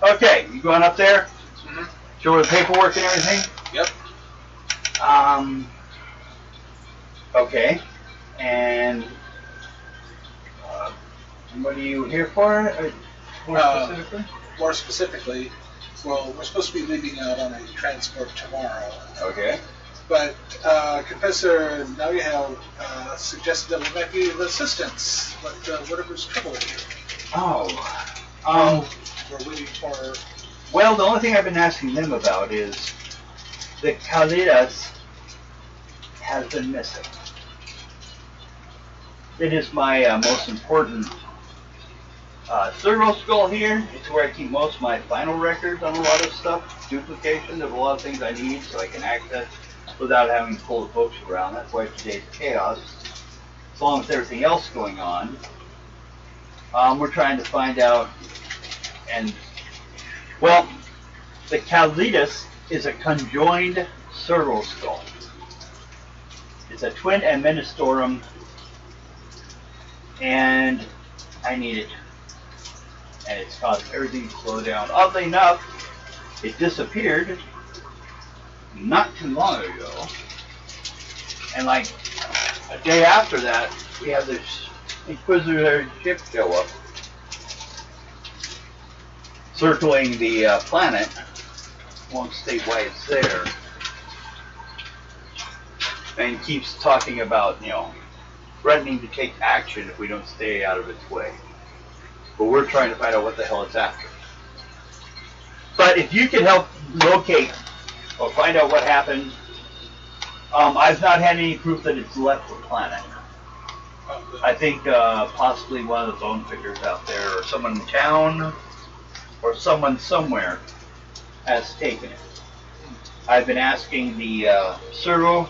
Okay, you going up there? Mm-hmm. Show her the paperwork and everything? Yep. Okay. And what are you here for? More specifically? More specifically, well, we're supposed to be leaving out on a transport tomorrow. Okay. But Professor Nauyahel suggested that we might be of assistance, but whatever's trouble with you. Oh. We're waiting for... Well, the only thing I've been asking them about is the Kalidas has been missing. It is my most important servo skull here. It's where I keep most of my final records on a lot of stuff, duplication of a lot of things I need so I can access without having to pull the folks around. That's why today's chaos, as long as everything else going on. We're trying to find out, and well, the Calidus is a conjoined serval skull. It's a twin Administorum, and I need it. And it's caused everything to slow down. Oddly enough, it disappeared not too long ago. And like a day after that, we have this Inquisitor ship show up, circling the planet. Won't state why it's there. And keeps talking about, threatening to take action if we don't stay out of its way. But we're trying to find out what the hell it's after. But if you can help locate or find out what happened, I've not had any proof that it's left the planet. I think possibly one of the bone pickers out there, or someone in town, or someone somewhere has taken it. I've been asking the servo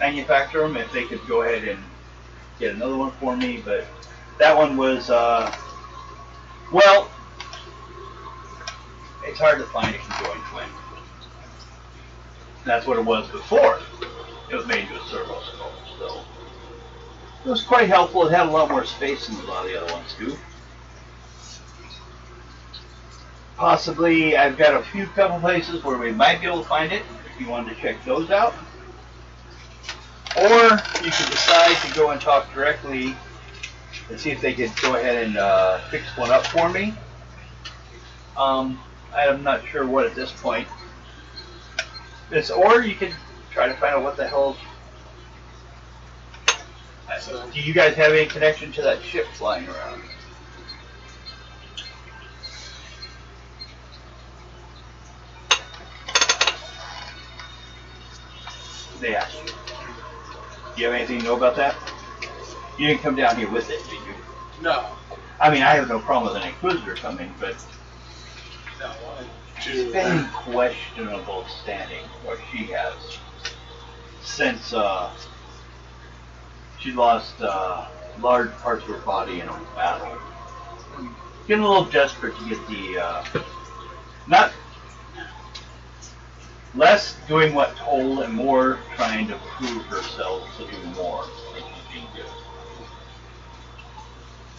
manufacturer if they could go ahead and get another one for me, but that one was, well, it's hard to find a conjoined twin. That's what it was before. It was made into a servo skull, so it was quite helpful. It had a lot more space than a lot of the other ones do. Possibly, I've got a couple places where we might be able to find it, if you wanted to check those out. Or you could decide to go and talk directly and see if they could go ahead and fix one up for me. I'm not sure what at this point. Or you could try to find out what the hell. Do you guys have any connection to that ship flying around? They asked you. Do you have anything to know about that? You didn't come down here with it, did you? No. I mean, I have no problem with an Inquisitor coming, but No. it's been questionable standing what she has since she lost large parts of her body in a battle. Getting a little desperate to get the not less doing what told and more trying to prove herself to do more than she's being good.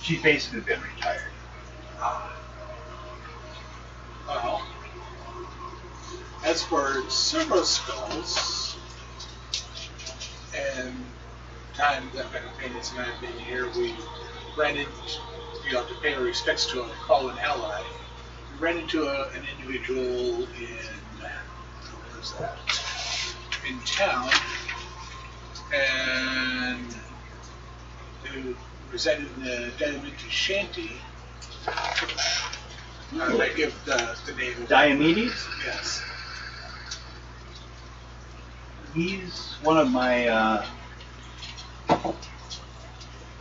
She's basically been retired. As for servo skulls, and time that my companions and I have been here, we ran into, to pay our respects to a fallen ally. We ran into an individual in town, and who resided in the Diamanti Shanty. I give the name of Diomedes? Yes. He's one of my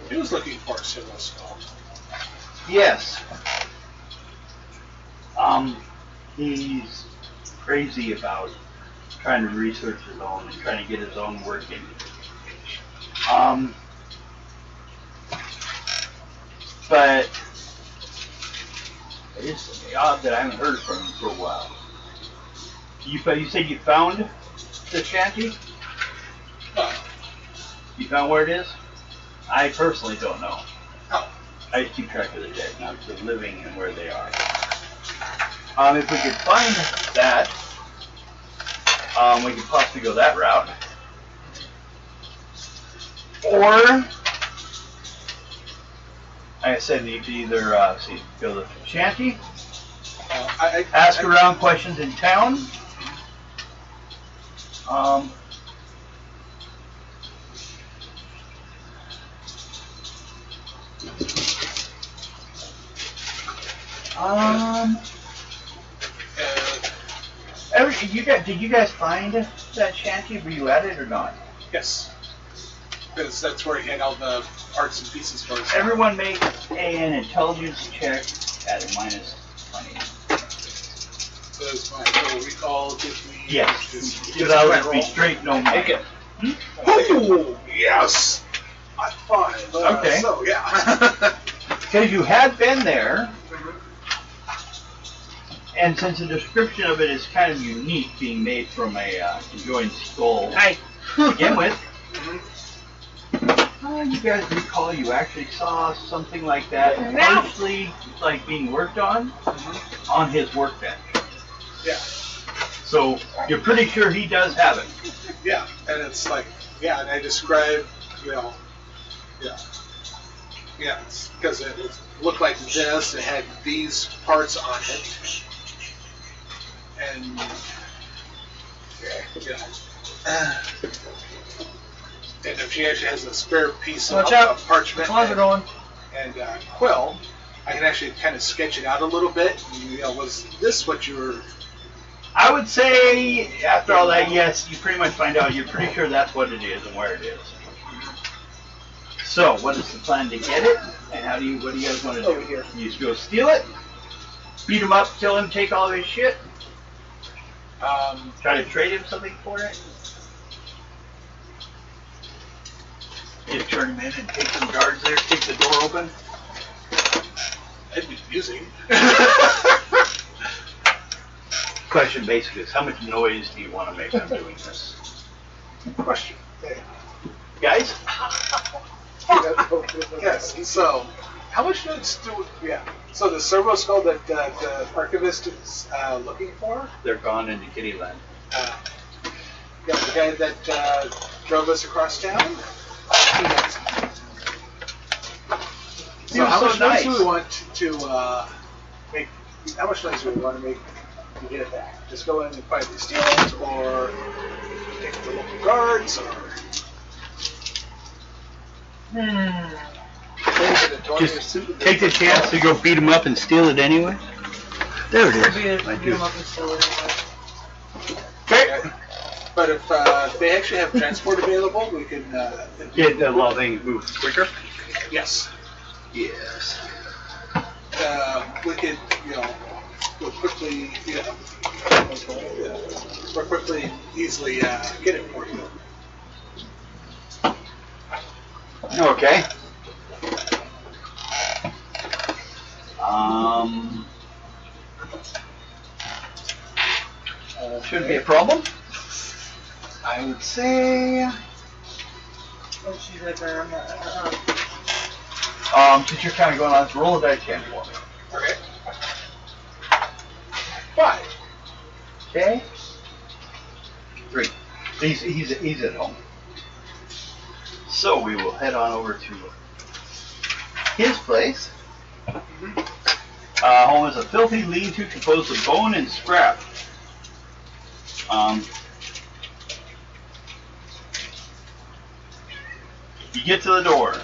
He was looking for a servo skull. yes. He's crazy about trying to research his own and trying to get his own working. But it is odd that I haven't heard from him for a while. You said you found the shanty? You found where it is? I personally don't know. Oh. I just keep track of the dead, not the living and where they are. If we could find that, we could possibly go that route. Or, like I said, you could either go to the shanty, ask around questions in town. Did you guys find that shanty? Were you at it or not? Yes. Because that's where he had all the parts and pieces for us. Everyone make an intelligence check at a -20. Does my total recall give me... Yes. Just Because I would be straight no more. Okay. Oh, yes! I'm fine. Okay. So, yeah. because you had been there, and since the description of it is kind of unique, being made from a conjoined skull to begin with, you guys recall you actually saw something like that partially like being worked on his workbench. Yeah. So you're pretty sure he does have it. Yeah, and it's like, yeah, and I describe, yeah, because it looked like this, it had these parts on it, and, and if she actually has a spare piece of parchment and quill, I can actually kind of sketch it out a little bit. Was this what you were... I would say, after all that, yes, you pretty much find out. You're pretty sure that's what it is and where it is. So, what is the plan to get it? And what do you guys want to do? Over here. You just go steal it? Beat him up, kill him, take all of his shit? Try to trade him something for it? Just turn him in and take some guards there, kick the door open? That'd be amusing. Question basically is, how much noise do you want to make when doing this? Question. Guys? Yes, so, how much notes do so the servo skull that the archivist is looking for? They're gone into Kittyland. The guy that drove us across town? So how much noise do we want to make? How much noise do we want to make to get it back? Just go in and quietly steal it, or take it to local guards, or... Just take the chance to go beat him up and steal it anyway. There it is. Okay. But if they actually have transport available, we can... Get a lot of things move quicker? Yes. Yes. We could, we'll quickly, more quickly, easily get it for you. Okay. Shouldn't be a problem. I would say... She's right there. Since you're kind of going on, let's roll a dice can for me. Okay. 5. Okay. 3. He's at home. So we will head on over to his place. Home is a filthy lean-to composed of bone and scrap. You get to the door.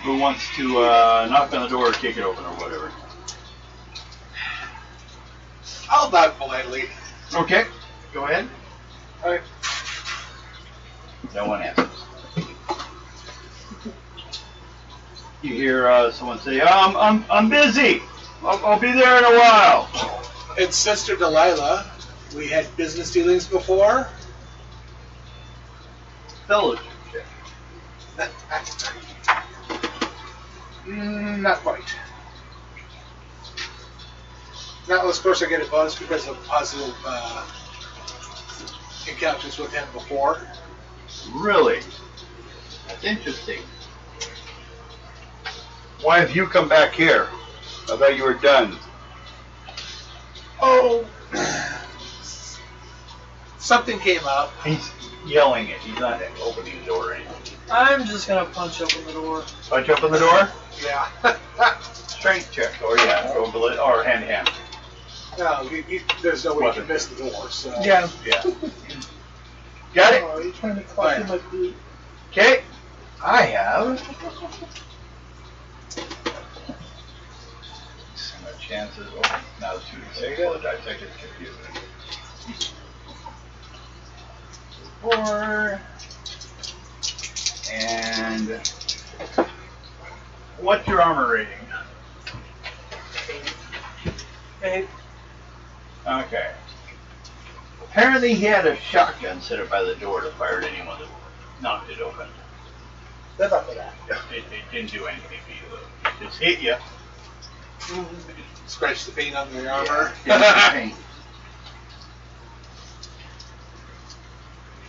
Who wants to knock on the door or kick it open or whatever? I'll knock politely. Okay, go ahead. Okay. No one answers. You hear someone say, I'm busy. I'll be there in a while. It's Sister Delilah. We had business dealings before. Fellowship check. Not quite. Now, of course, I get a bonus because of positive encounters with him before. Really? That's interesting. Why have you come back here? I thought you were done. Oh, something came up. He's yelling it. He's not opening the door or anything. I'm just gonna punch open the door. Punch open the door? Yeah. Strength check. Or or hand to hand. No, there's no way you can miss the door. So. Yeah. Yeah. Got it? Oh, are you trying to clock in my boot? Okay. I have. Some chances. Oh, now it's 2d6. Apologize. I just confused it. 4. And what's your armor rating? 8. Okay. Apparently he had a shotgun set up by the door to fire at anyone that knocked it open. That's not for that. It didn't do anything to you. It just hit you. Scratch the paint on the armor.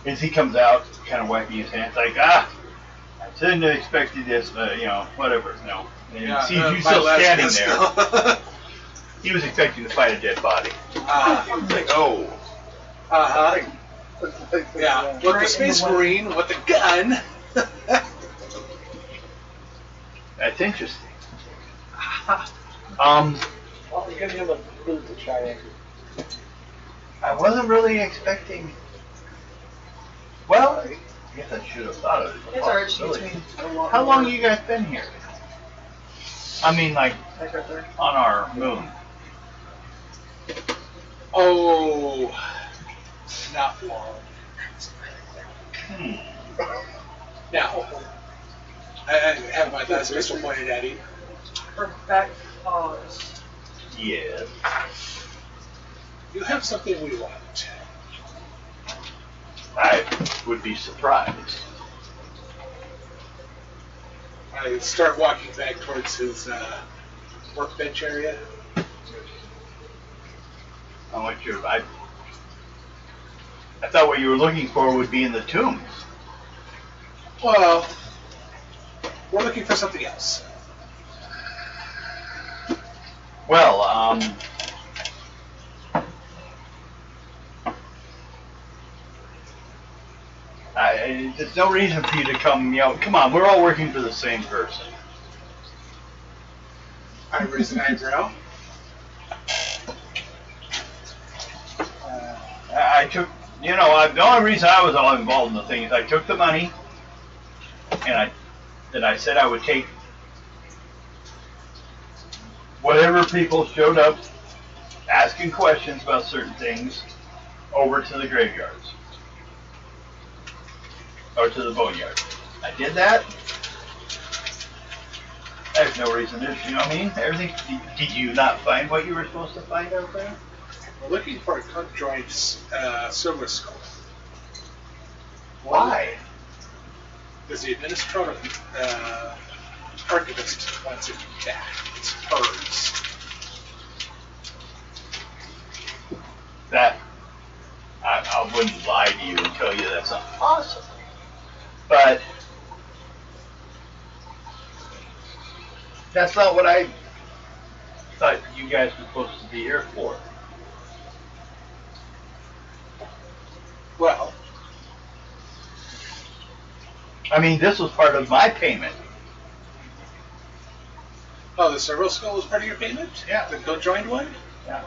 As he comes out, kind of wiping his hands, like, I didn't expect this, but, whatever, no. And he sees you still standing there. He was expecting to fight a dead body. He's like, oh. Uh-huh. Yeah, with the Space Marine, with the gun. That's interesting. Well, you're gonna give him a boot to try it. I wasn't really expecting. Well, I guess I should have thought of it. It's alright, she gets me. How long you guys been here? I mean, like, on our moon. Oh, not long. Now, I have my last pistol pointed at him. Her back paws. Yes. You have something we want. I would be surprised. I start walking back towards his workbench area. I thought what you were looking for would be in the tombs. Well, we're looking for something else. Well, there's no reason for you to come, come on, we're all working for the same person. I raise an eyebrow. I took, the only reason I was all involved in the thing is I took the money, and I said I would take whatever people showed up asking questions about certain things over to the graveyards. Or to the boneyard. I did that. There's no reason to, everything. Did you not find what you were supposed to find out there? We're looking for a conjoined silver skull. Why? Because the administrator archivist wants it back. It's hers. That, I wouldn't lie to you and tell you that's not possible. But that's not what I thought you guys were supposed to be here for. Well, this was part of my payment. oh, the silver skull was part of your payment? Yeah. The conjoined one? Yeah.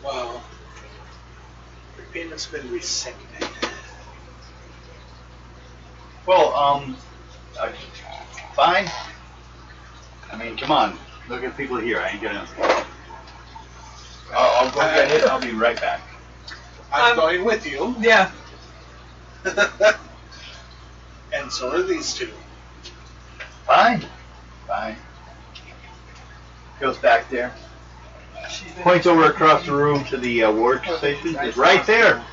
Well, your payment's been rescinded. Well, fine. Come on. Look at people here. I ain't gonna. I'll go get it. I'll be right back. I'm going with you. Yeah. And so are these two. Fine. Goes back there. Points over across the room to the workstation. It's right there.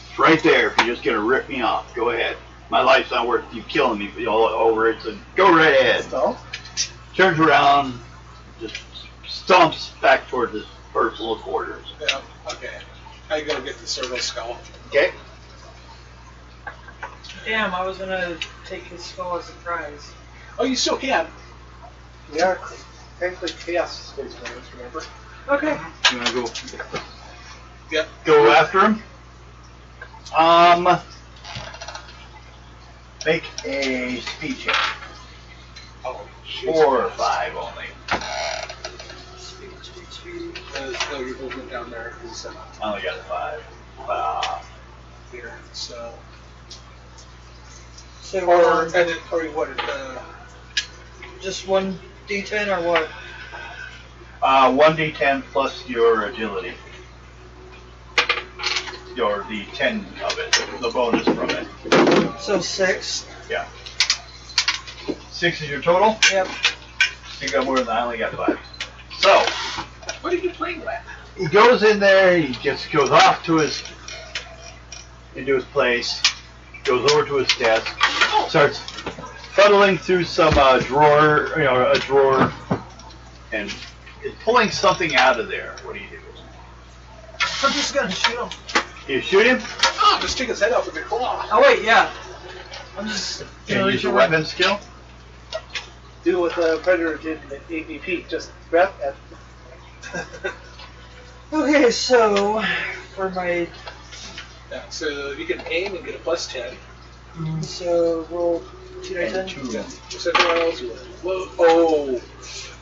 It's right there. If you're just gonna rip me off, go ahead. My life's not worth you killing me all over it, so go right ahead. So, Turns around, just stomps back towards his personal quarters. Yeah, okay. I go get the silver skull. Okay. Damn, I was gonna take his skull as a prize. Oh, you still can. we are technically chaos space marines, remember? Okay. You wanna go? Yep. Go after him. Make a speed check. Oh, 4 or 5 only. No, your movement down there is I only got a 5. here, so. So Or what? just 1d10 or what? 1d10 plus your agility. The 10 of it, the bonus from it. So 6. Yeah. 6 is your total? Yep. You got more than I only got 5. So, What are you playing with? he goes in there, he just goes off to his into his place, goes over to his desk, starts fuddling through some drawer, a drawer, and is pulling something out of there. What do you do? I'm just gonna shoot him. You shoot him? Oh, just take his head off with your claw. Oh wait, yeah. I'm just. Can you use your weapon skill? Do what the Predator did in the AVP, just grab at. Okay, so for my Yeah, so you can aim and get a +10. so roll 2d10. Two. Just everyone else will. Whoa. Oh.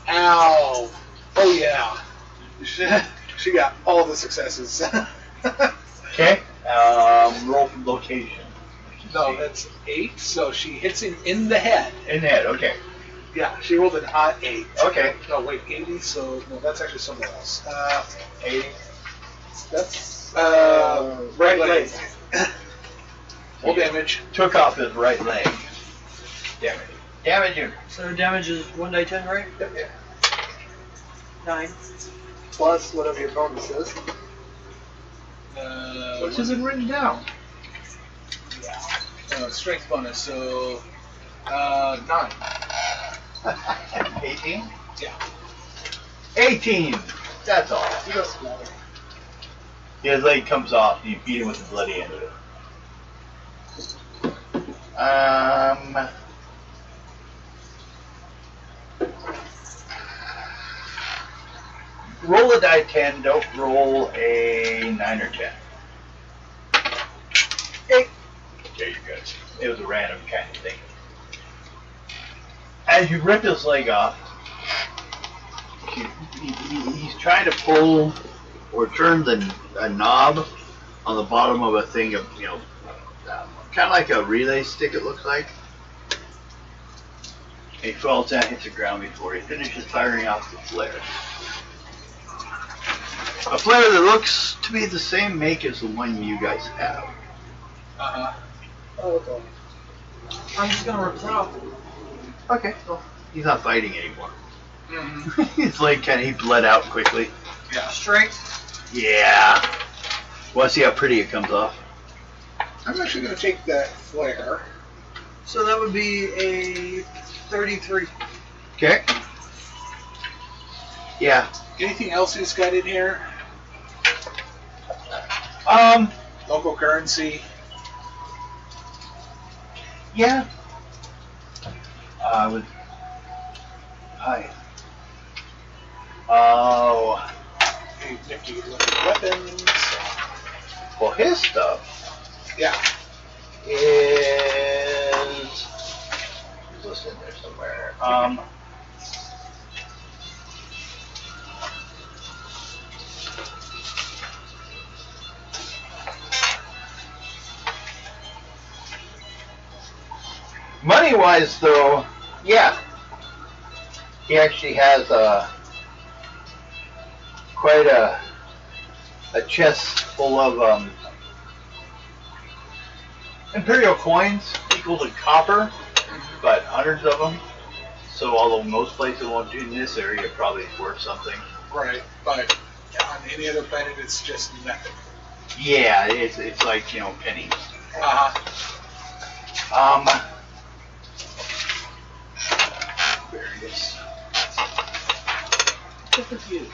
Ow. Oh, yeah. She got all the successes. Okay. Roll from location. No, that's 8, so she hits him in the head. In the head. Okay. Yeah, she rolled an odd 8. Okay. No, wait, 80, so, no, that's actually somewhere else. 80. That's, right leg. Full damage. Took off his right leg. Damage. Damage him. So damage is 1d10, right? Yeah. 9. Plus whatever your bonus is. Which isn't written down. Strength bonus, so, 9. 18? Yeah. 18! That's all. He doesn't matter. His leg comes off and you beat him with the bloody end of it. Roll a die 10, don't roll a 9 or 10. 8. There you go. It was a random kind of thing. As you rip his leg off, he's trying to pull or turn a knob on the bottom of a thing of, kind of like a relay stick, it looks like. And he falls down, hits the ground before he finishes firing off the flare. A flare that looks to be the same make as the one you guys have. Uh-huh. Oh, okay. I'm just gonna rip it off. Okay, well, he's not fighting anymore. Mm-hmm. His leg he bled out quickly. Yeah. Strength. Yeah. Well, see how pretty it comes off. I'm actually going to take that flare. So that would be a 33. Okay. Yeah. Anything else he's got in here? Local currency. Yeah. With. Hi. Oh. Any nifty looking weapons. Well, his stuff Yeah. is. It's listed in there somewhere. Money-wise, though, yeah, he actually has quite a chest full of imperial coins equal to copper, but hundreds of them. So, although most places won't do in this area, probably it's worth something. Right. But on any other planet, it's just nothing. Yeah, it's like pennies. Uh-huh. There it is. Look at you.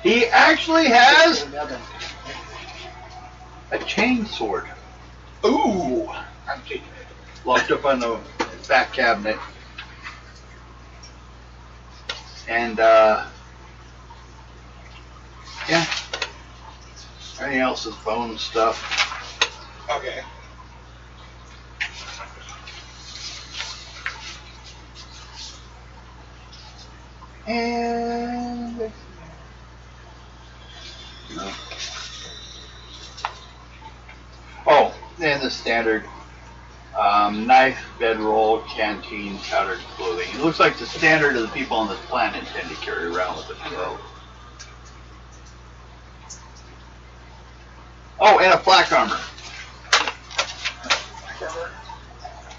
He actually has a chain sword Ooh! I'm taking it. locked up on the back cabinet. And, yeah. Everything else is bone stuff. Okay. And... no. Oh, and the standard knife, bedroll, canteen, powdered clothing. It looks like the standard of the people on this planet tend to carry around with them. So. Oh, and a flak armor.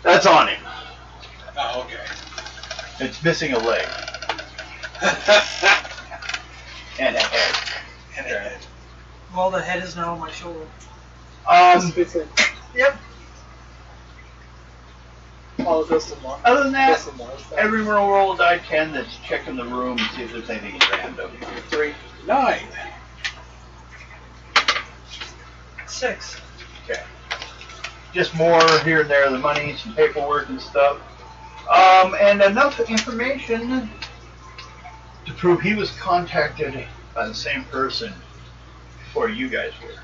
That's on him. Oh, okay. It's missing a leg and a head. And it, Well, the head is now on my shoulder. Yep. All of this and more. Other than that, This and more stuff. everyone rolled a die 10 that's checking the room and see if there's anything random. 3. 9. 6. Okay. Just more here and there, the money, some paperwork and stuff. And enough information to prove he was contacted by the same person before you guys were.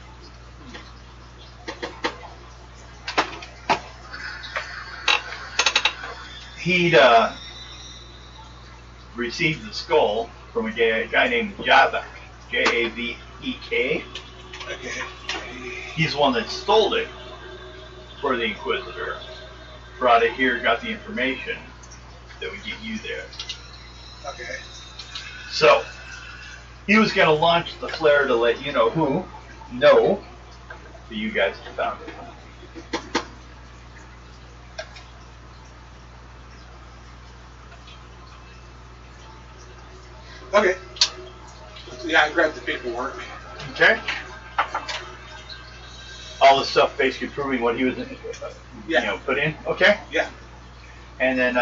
He'd received the skull from a guy named Javek, Javek. Okay. He's the one that stole it for the Inquisitor. Brought it here, got the information that would get you there. Okay. So, he was going to launch the flare to let you know that you guys have found it. Okay. Yeah, I grabbed the paperwork. Okay? All the stuff basically proving what he was, put in. Okay? Yeah. And then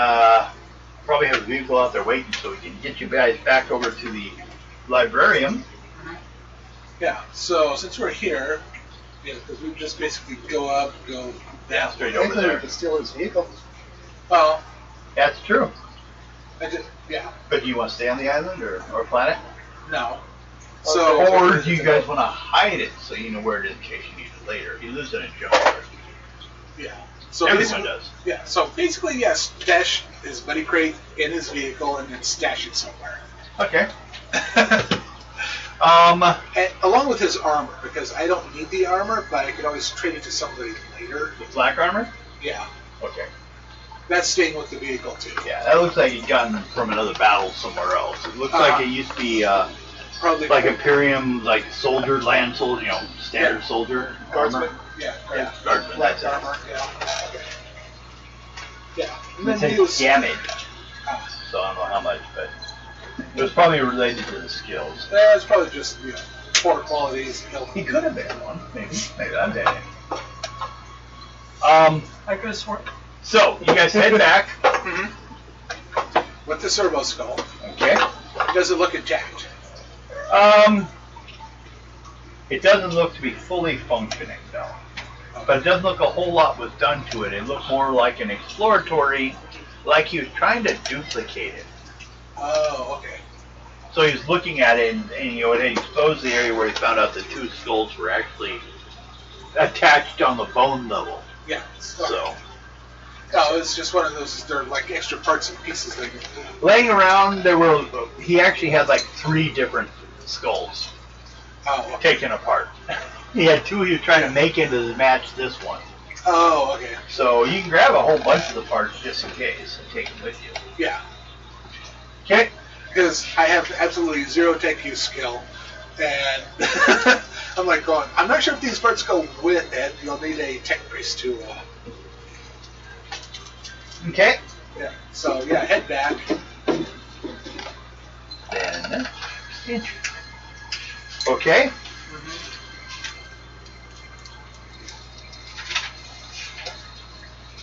probably have a vehicle out there waiting so we can get you guys back over to the librarium. Yeah. So since we're here, because we just basically go up, go down. Straight over Thankfully, we there. could steal his vehicle. Well, That's true. yeah. But do you want to stay on the island or planet? No. Okay. Or do you guys want to hide it so you know where it is in case you need it later? He lives in a junkyard. Yeah. So Everyone basically- does. Yeah. So basically, yes, stash his money crate in his vehicle and then stash it somewhere. Okay. And along with his armor, because I don't need the armor, but I could always trade it to somebody later. The black armor? Yeah. Okay. That's staying with the vehicle too. Yeah, that looks like it gotten from another battle somewhere else. It looks like it used to be Probably like Imperium, like soldier, land soldier, standard soldier guardsman. armor. Yeah. Yeah, guardsman. Black That's it. armor. Yeah. Okay. Yeah. And It then he says was. damage, Ah, so I don't know how much, but it was probably related to the skills. it's probably just poor qualities. He could have been one, maybe. Maybe I'm dead. I could have sworn. So you guys head back. With the servo skull, Okay. does it look intact? It doesn't look to be fully functioning, though. But it doesn't look a whole lot was done to it. It looked more like an exploratory, like he was trying to duplicate it. Oh, okay. So he was looking at it, and it had exposed the area where he found out the two skulls were actually attached on the bone level. Yeah. So, No, it's just one of those. They're like extra parts and pieces. laying around, he actually had like 3 different skulls Oh, okay. taken apart. He had 2 he was trying to make into match this one. Oh, okay. So you can grab a whole bunch of the parts just in case and take them with you. Yeah. Okay? Because I have absolutely zero tech use skill, and I'm like going. I'm not sure if these parts go with it. You'll need a tech priest to. Okay. Yeah. So yeah, head back. Then, okay.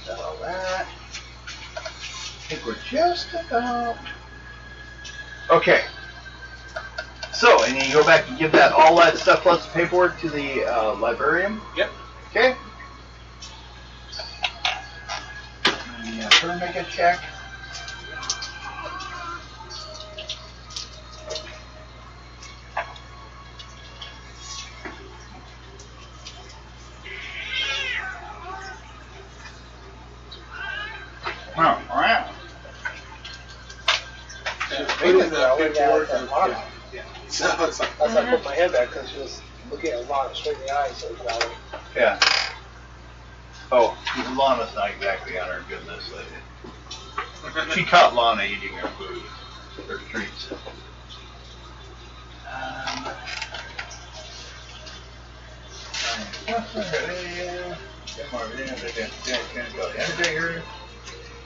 All that. I think we're just about. Okay. So, and then you go back and give all that stuff plus the paperwork to the librarian. Yep. Okay. And her make a check. Oh, wow. Maybe the Yeah, we got paperwork. that Lana. Yeah. So it's like. That's why I put my head back, because she was looking at Lana straight in the eyes, so it's Yeah. Oh, Lana's not exactly on her good list lately. She caught Lana eating her food, her treats.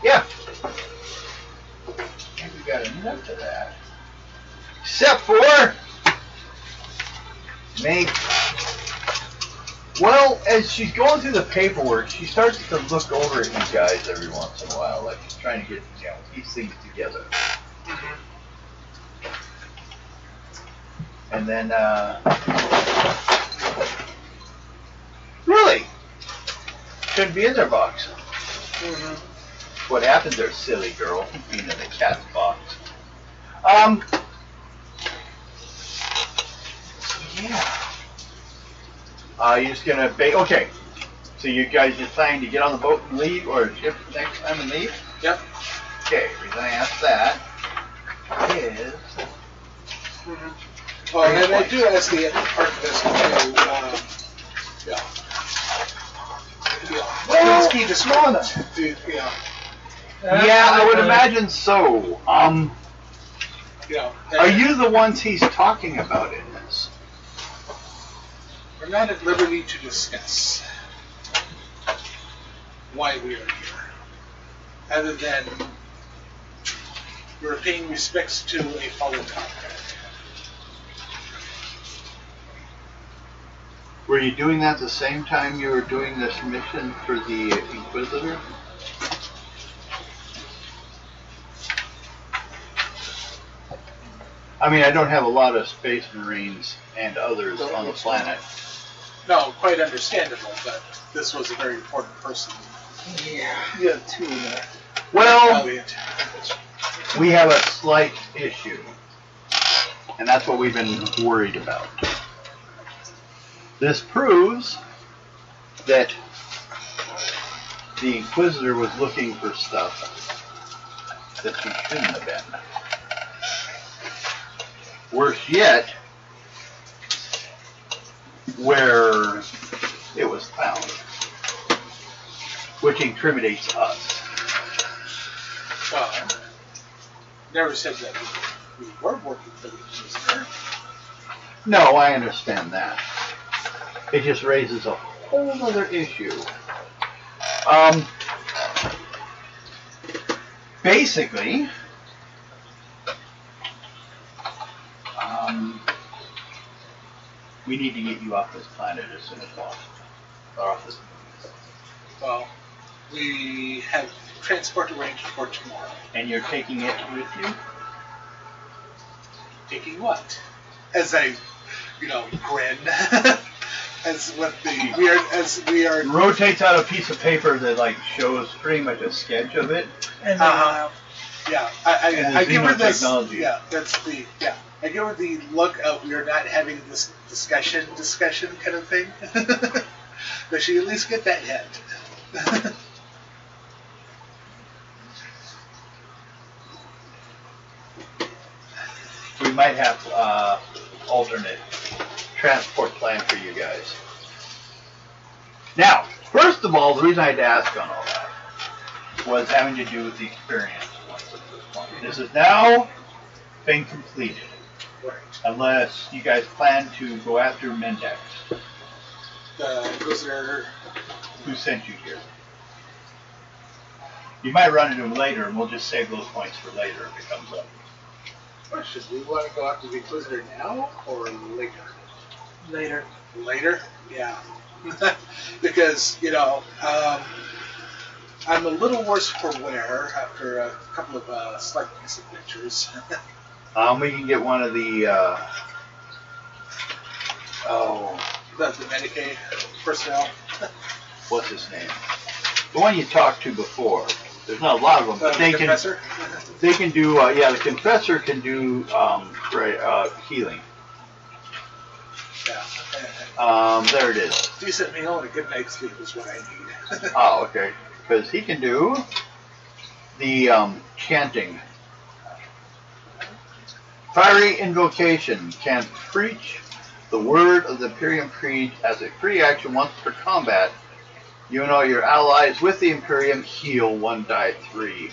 Yeah. I think we got enough of that. Except for make. Well, as she's going through the paperwork, she starts to look over at you guys every once in a while, like she's trying to get, piece things together. And then, really? Shouldn't be in their box. What happened there, silly girl? Being in the cat's box. Yeah. You're just gonna okay. So you guys just planning to get on the boat and leave, or ship next time and leave? Yep. Okay. The reason I asked that is. Well, and I do ask the archivist to, key discrepancy. Yeah, I would imagine so. Are you the ones he's talking about in this? We're not at liberty to discuss why we are here, other than we're paying respects to a fallen comrade. Were you doing that the same time you were doing this mission for the Inquisitor? I mean, I don't have a lot of Space Marines and others on the planet. No, quite understandable, but this was a very important person. Yeah. You have two in there. Well, we have a slight issue, and that's what we've been worried about. This proves that the Inquisitor was looking for stuff that she shouldn't have been. Worse yet, where it was found, which incriminates us. Never said that we were working for the Inquisitor. No, I understand that. It just raises a whole other issue. Basically, we need to get you off this planet as soon as possible. Or off this moon. Well, we have transport arranged for tomorrow. And you're taking it with you? Taking what? As I, grin. As what we are. Rotates out a piece of paper that shows pretty much a sketch of it. And yeah, I give her this. Technology. Yeah, that's the I give her the look of we are not having this discussion kind of thing. But she at least get that hint. We might have alternate transport plan for you guys. Now, first of all, the reason I had to ask on all that was having to do with the experience. This is now been completed. Right. Unless you guys plan to go after Mendex. The Inquisitor. Who sent you here? You might run into him later, and we'll just save those points for later if it comes up. Question: do we want to go after the Inquisitor now or later? later. Later? Yeah. Because I'm a little worse for wear after a couple of slight misadventures. We can get one of the The Medicaid personnel. what's his name? The one you talked to before. There's not a lot of them, but they Confessor? can do. The Confessor can do healing. Yeah. There it is. Decent meal and a good night's sleep is what I need. Oh, okay. Because he can do the chanting. Fiery invocation can preach the word of the Imperium Creed as a free action once per combat. You and all your allies with the Imperium heal 1 die 3.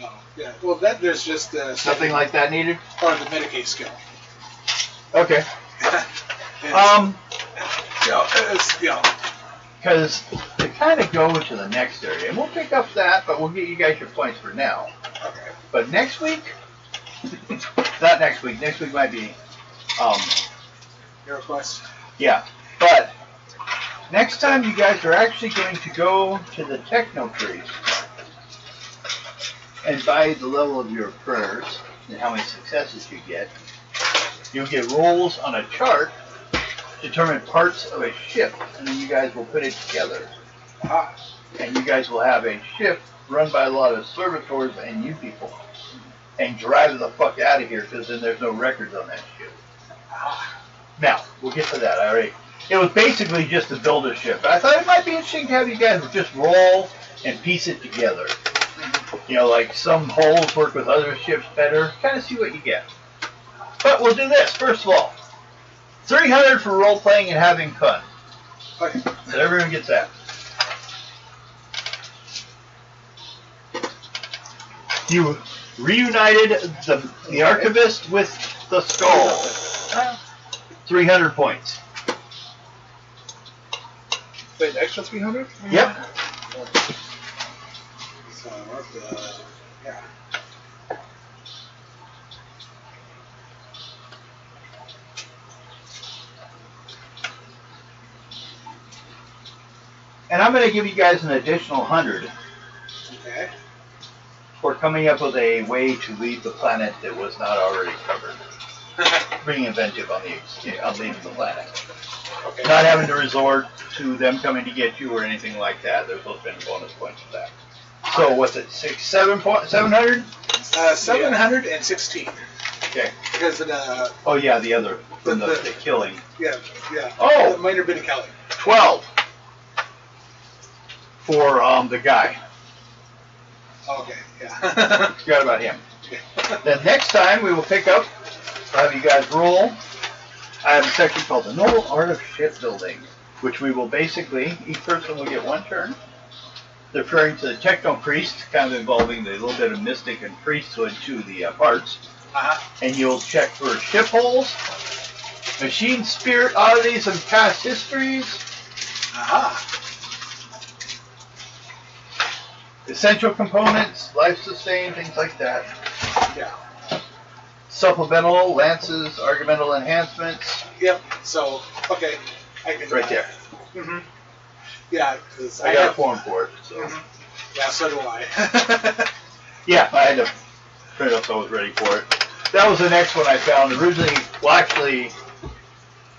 Oh, yeah. Well, there's just Nothing like that needed? Or the Medicaid skill. Okay. because to kind of go to the next area, and we'll pick up that, but we'll get you guys your points for now. Okay. But next week, not next week. Next week might be, Your request. yeah. But next time, you guys are actually going to go to the Techno Priest, and by the level of your prayers and how many successes you get, you'll get rolls on a chart, determine parts of a ship, and then you guys will put it together. Ah. And you guys will have a ship run by a lot of servitors and you people. And drive the fuck out of here, because then there's no records on that ship. Now, we'll get to that. It was basically just to build a ship. I thought it might be interesting to have you guys just roll and piece it together. You know, like some hulls work with other ships better. Kind of see what you get. But we'll do this. First of all, 300 for role-playing and having fun. Okay. So everyone gets that. You reunited the archivist with the skull. 300 points. Wait, an extra 300? Yep. So what yeah. And I'm going to give you guys an additional 100 Okay. for coming up with a way to leave the planet that was not already covered. Being inventive on leaving the planet. Okay. Not having to resort to them coming to get you or anything like that. There's supposed to be bonus points for that. So what's it? 700? 716. Okay. Because of the Oh yeah, the other from the killing. yeah. Oh! The minor bit of Kelly. 12 for the guy. Okay. Yeah. Forgot about him. Okay. Then next time we will pick up. I'll have you guys roll. I have a section called the Noble Art of Shipbuilding, which we will basically, each person will get one turn. They're referring to the Techno Priest, kind of involving the little bit of mystic and priesthood to the parts. And you'll check for ship holes, machine spirit oddities and past histories, essential components, life sustain, things like that. Yeah. Supplemental, lances, argumental enhancements. Yep. So okay, I can. Right there. Mhm. Yeah, because I got a form for it. So. Yeah, so do I. Yeah, I had to print it up so I was ready for it. That was the next one I found. Originally, well actually, it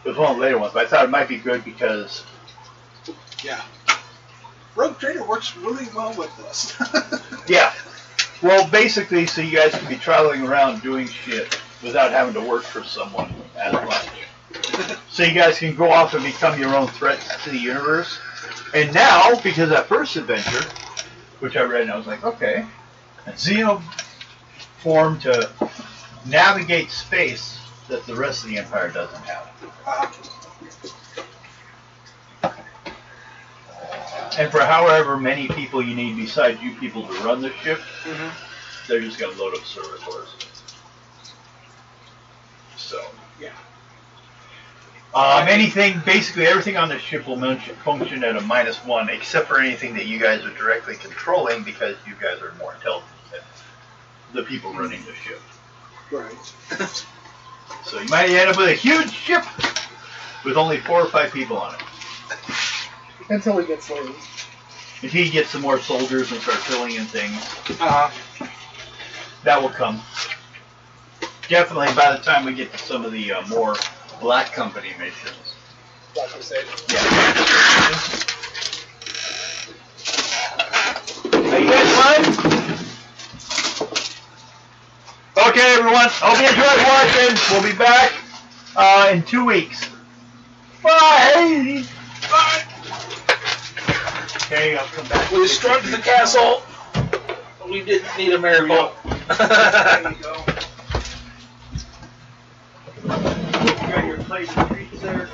was one of the later ones, but I thought it might be good because... Yeah. Rogue Trader works really well with this. Yeah. Well, basically, so you guys can be traveling around doing shit without having to work for someone as much. So you guys can go off and become your own threat to the universe. And now, because that first adventure, which I read and I was like, okay, a Xeno form to navigate space that the rest of the Empire doesn't have. And for however many people you need besides you people to run the ship, they're just going to load up servitors. So, yeah. Basically everything on the ship will function at a -1, except for anything that you guys are directly controlling because you guys are more intelligent than the people running the ship. Right. So you might end up with a huge ship with only 4 or 5 people on it. Until we get slaves. Until you get some more soldiers and start filling in things. That will come. Definitely by the time we get to some of the more Black Company missions. Black Crusade. Yeah. Are you guys fine? Okay, everyone. Hope you enjoyed watching. We'll be back in 2 weeks. Bye. Bye. Okay, I'll come back. We destroyed the castle. We didn't need a miracle. There you go. You got your plate of treats there.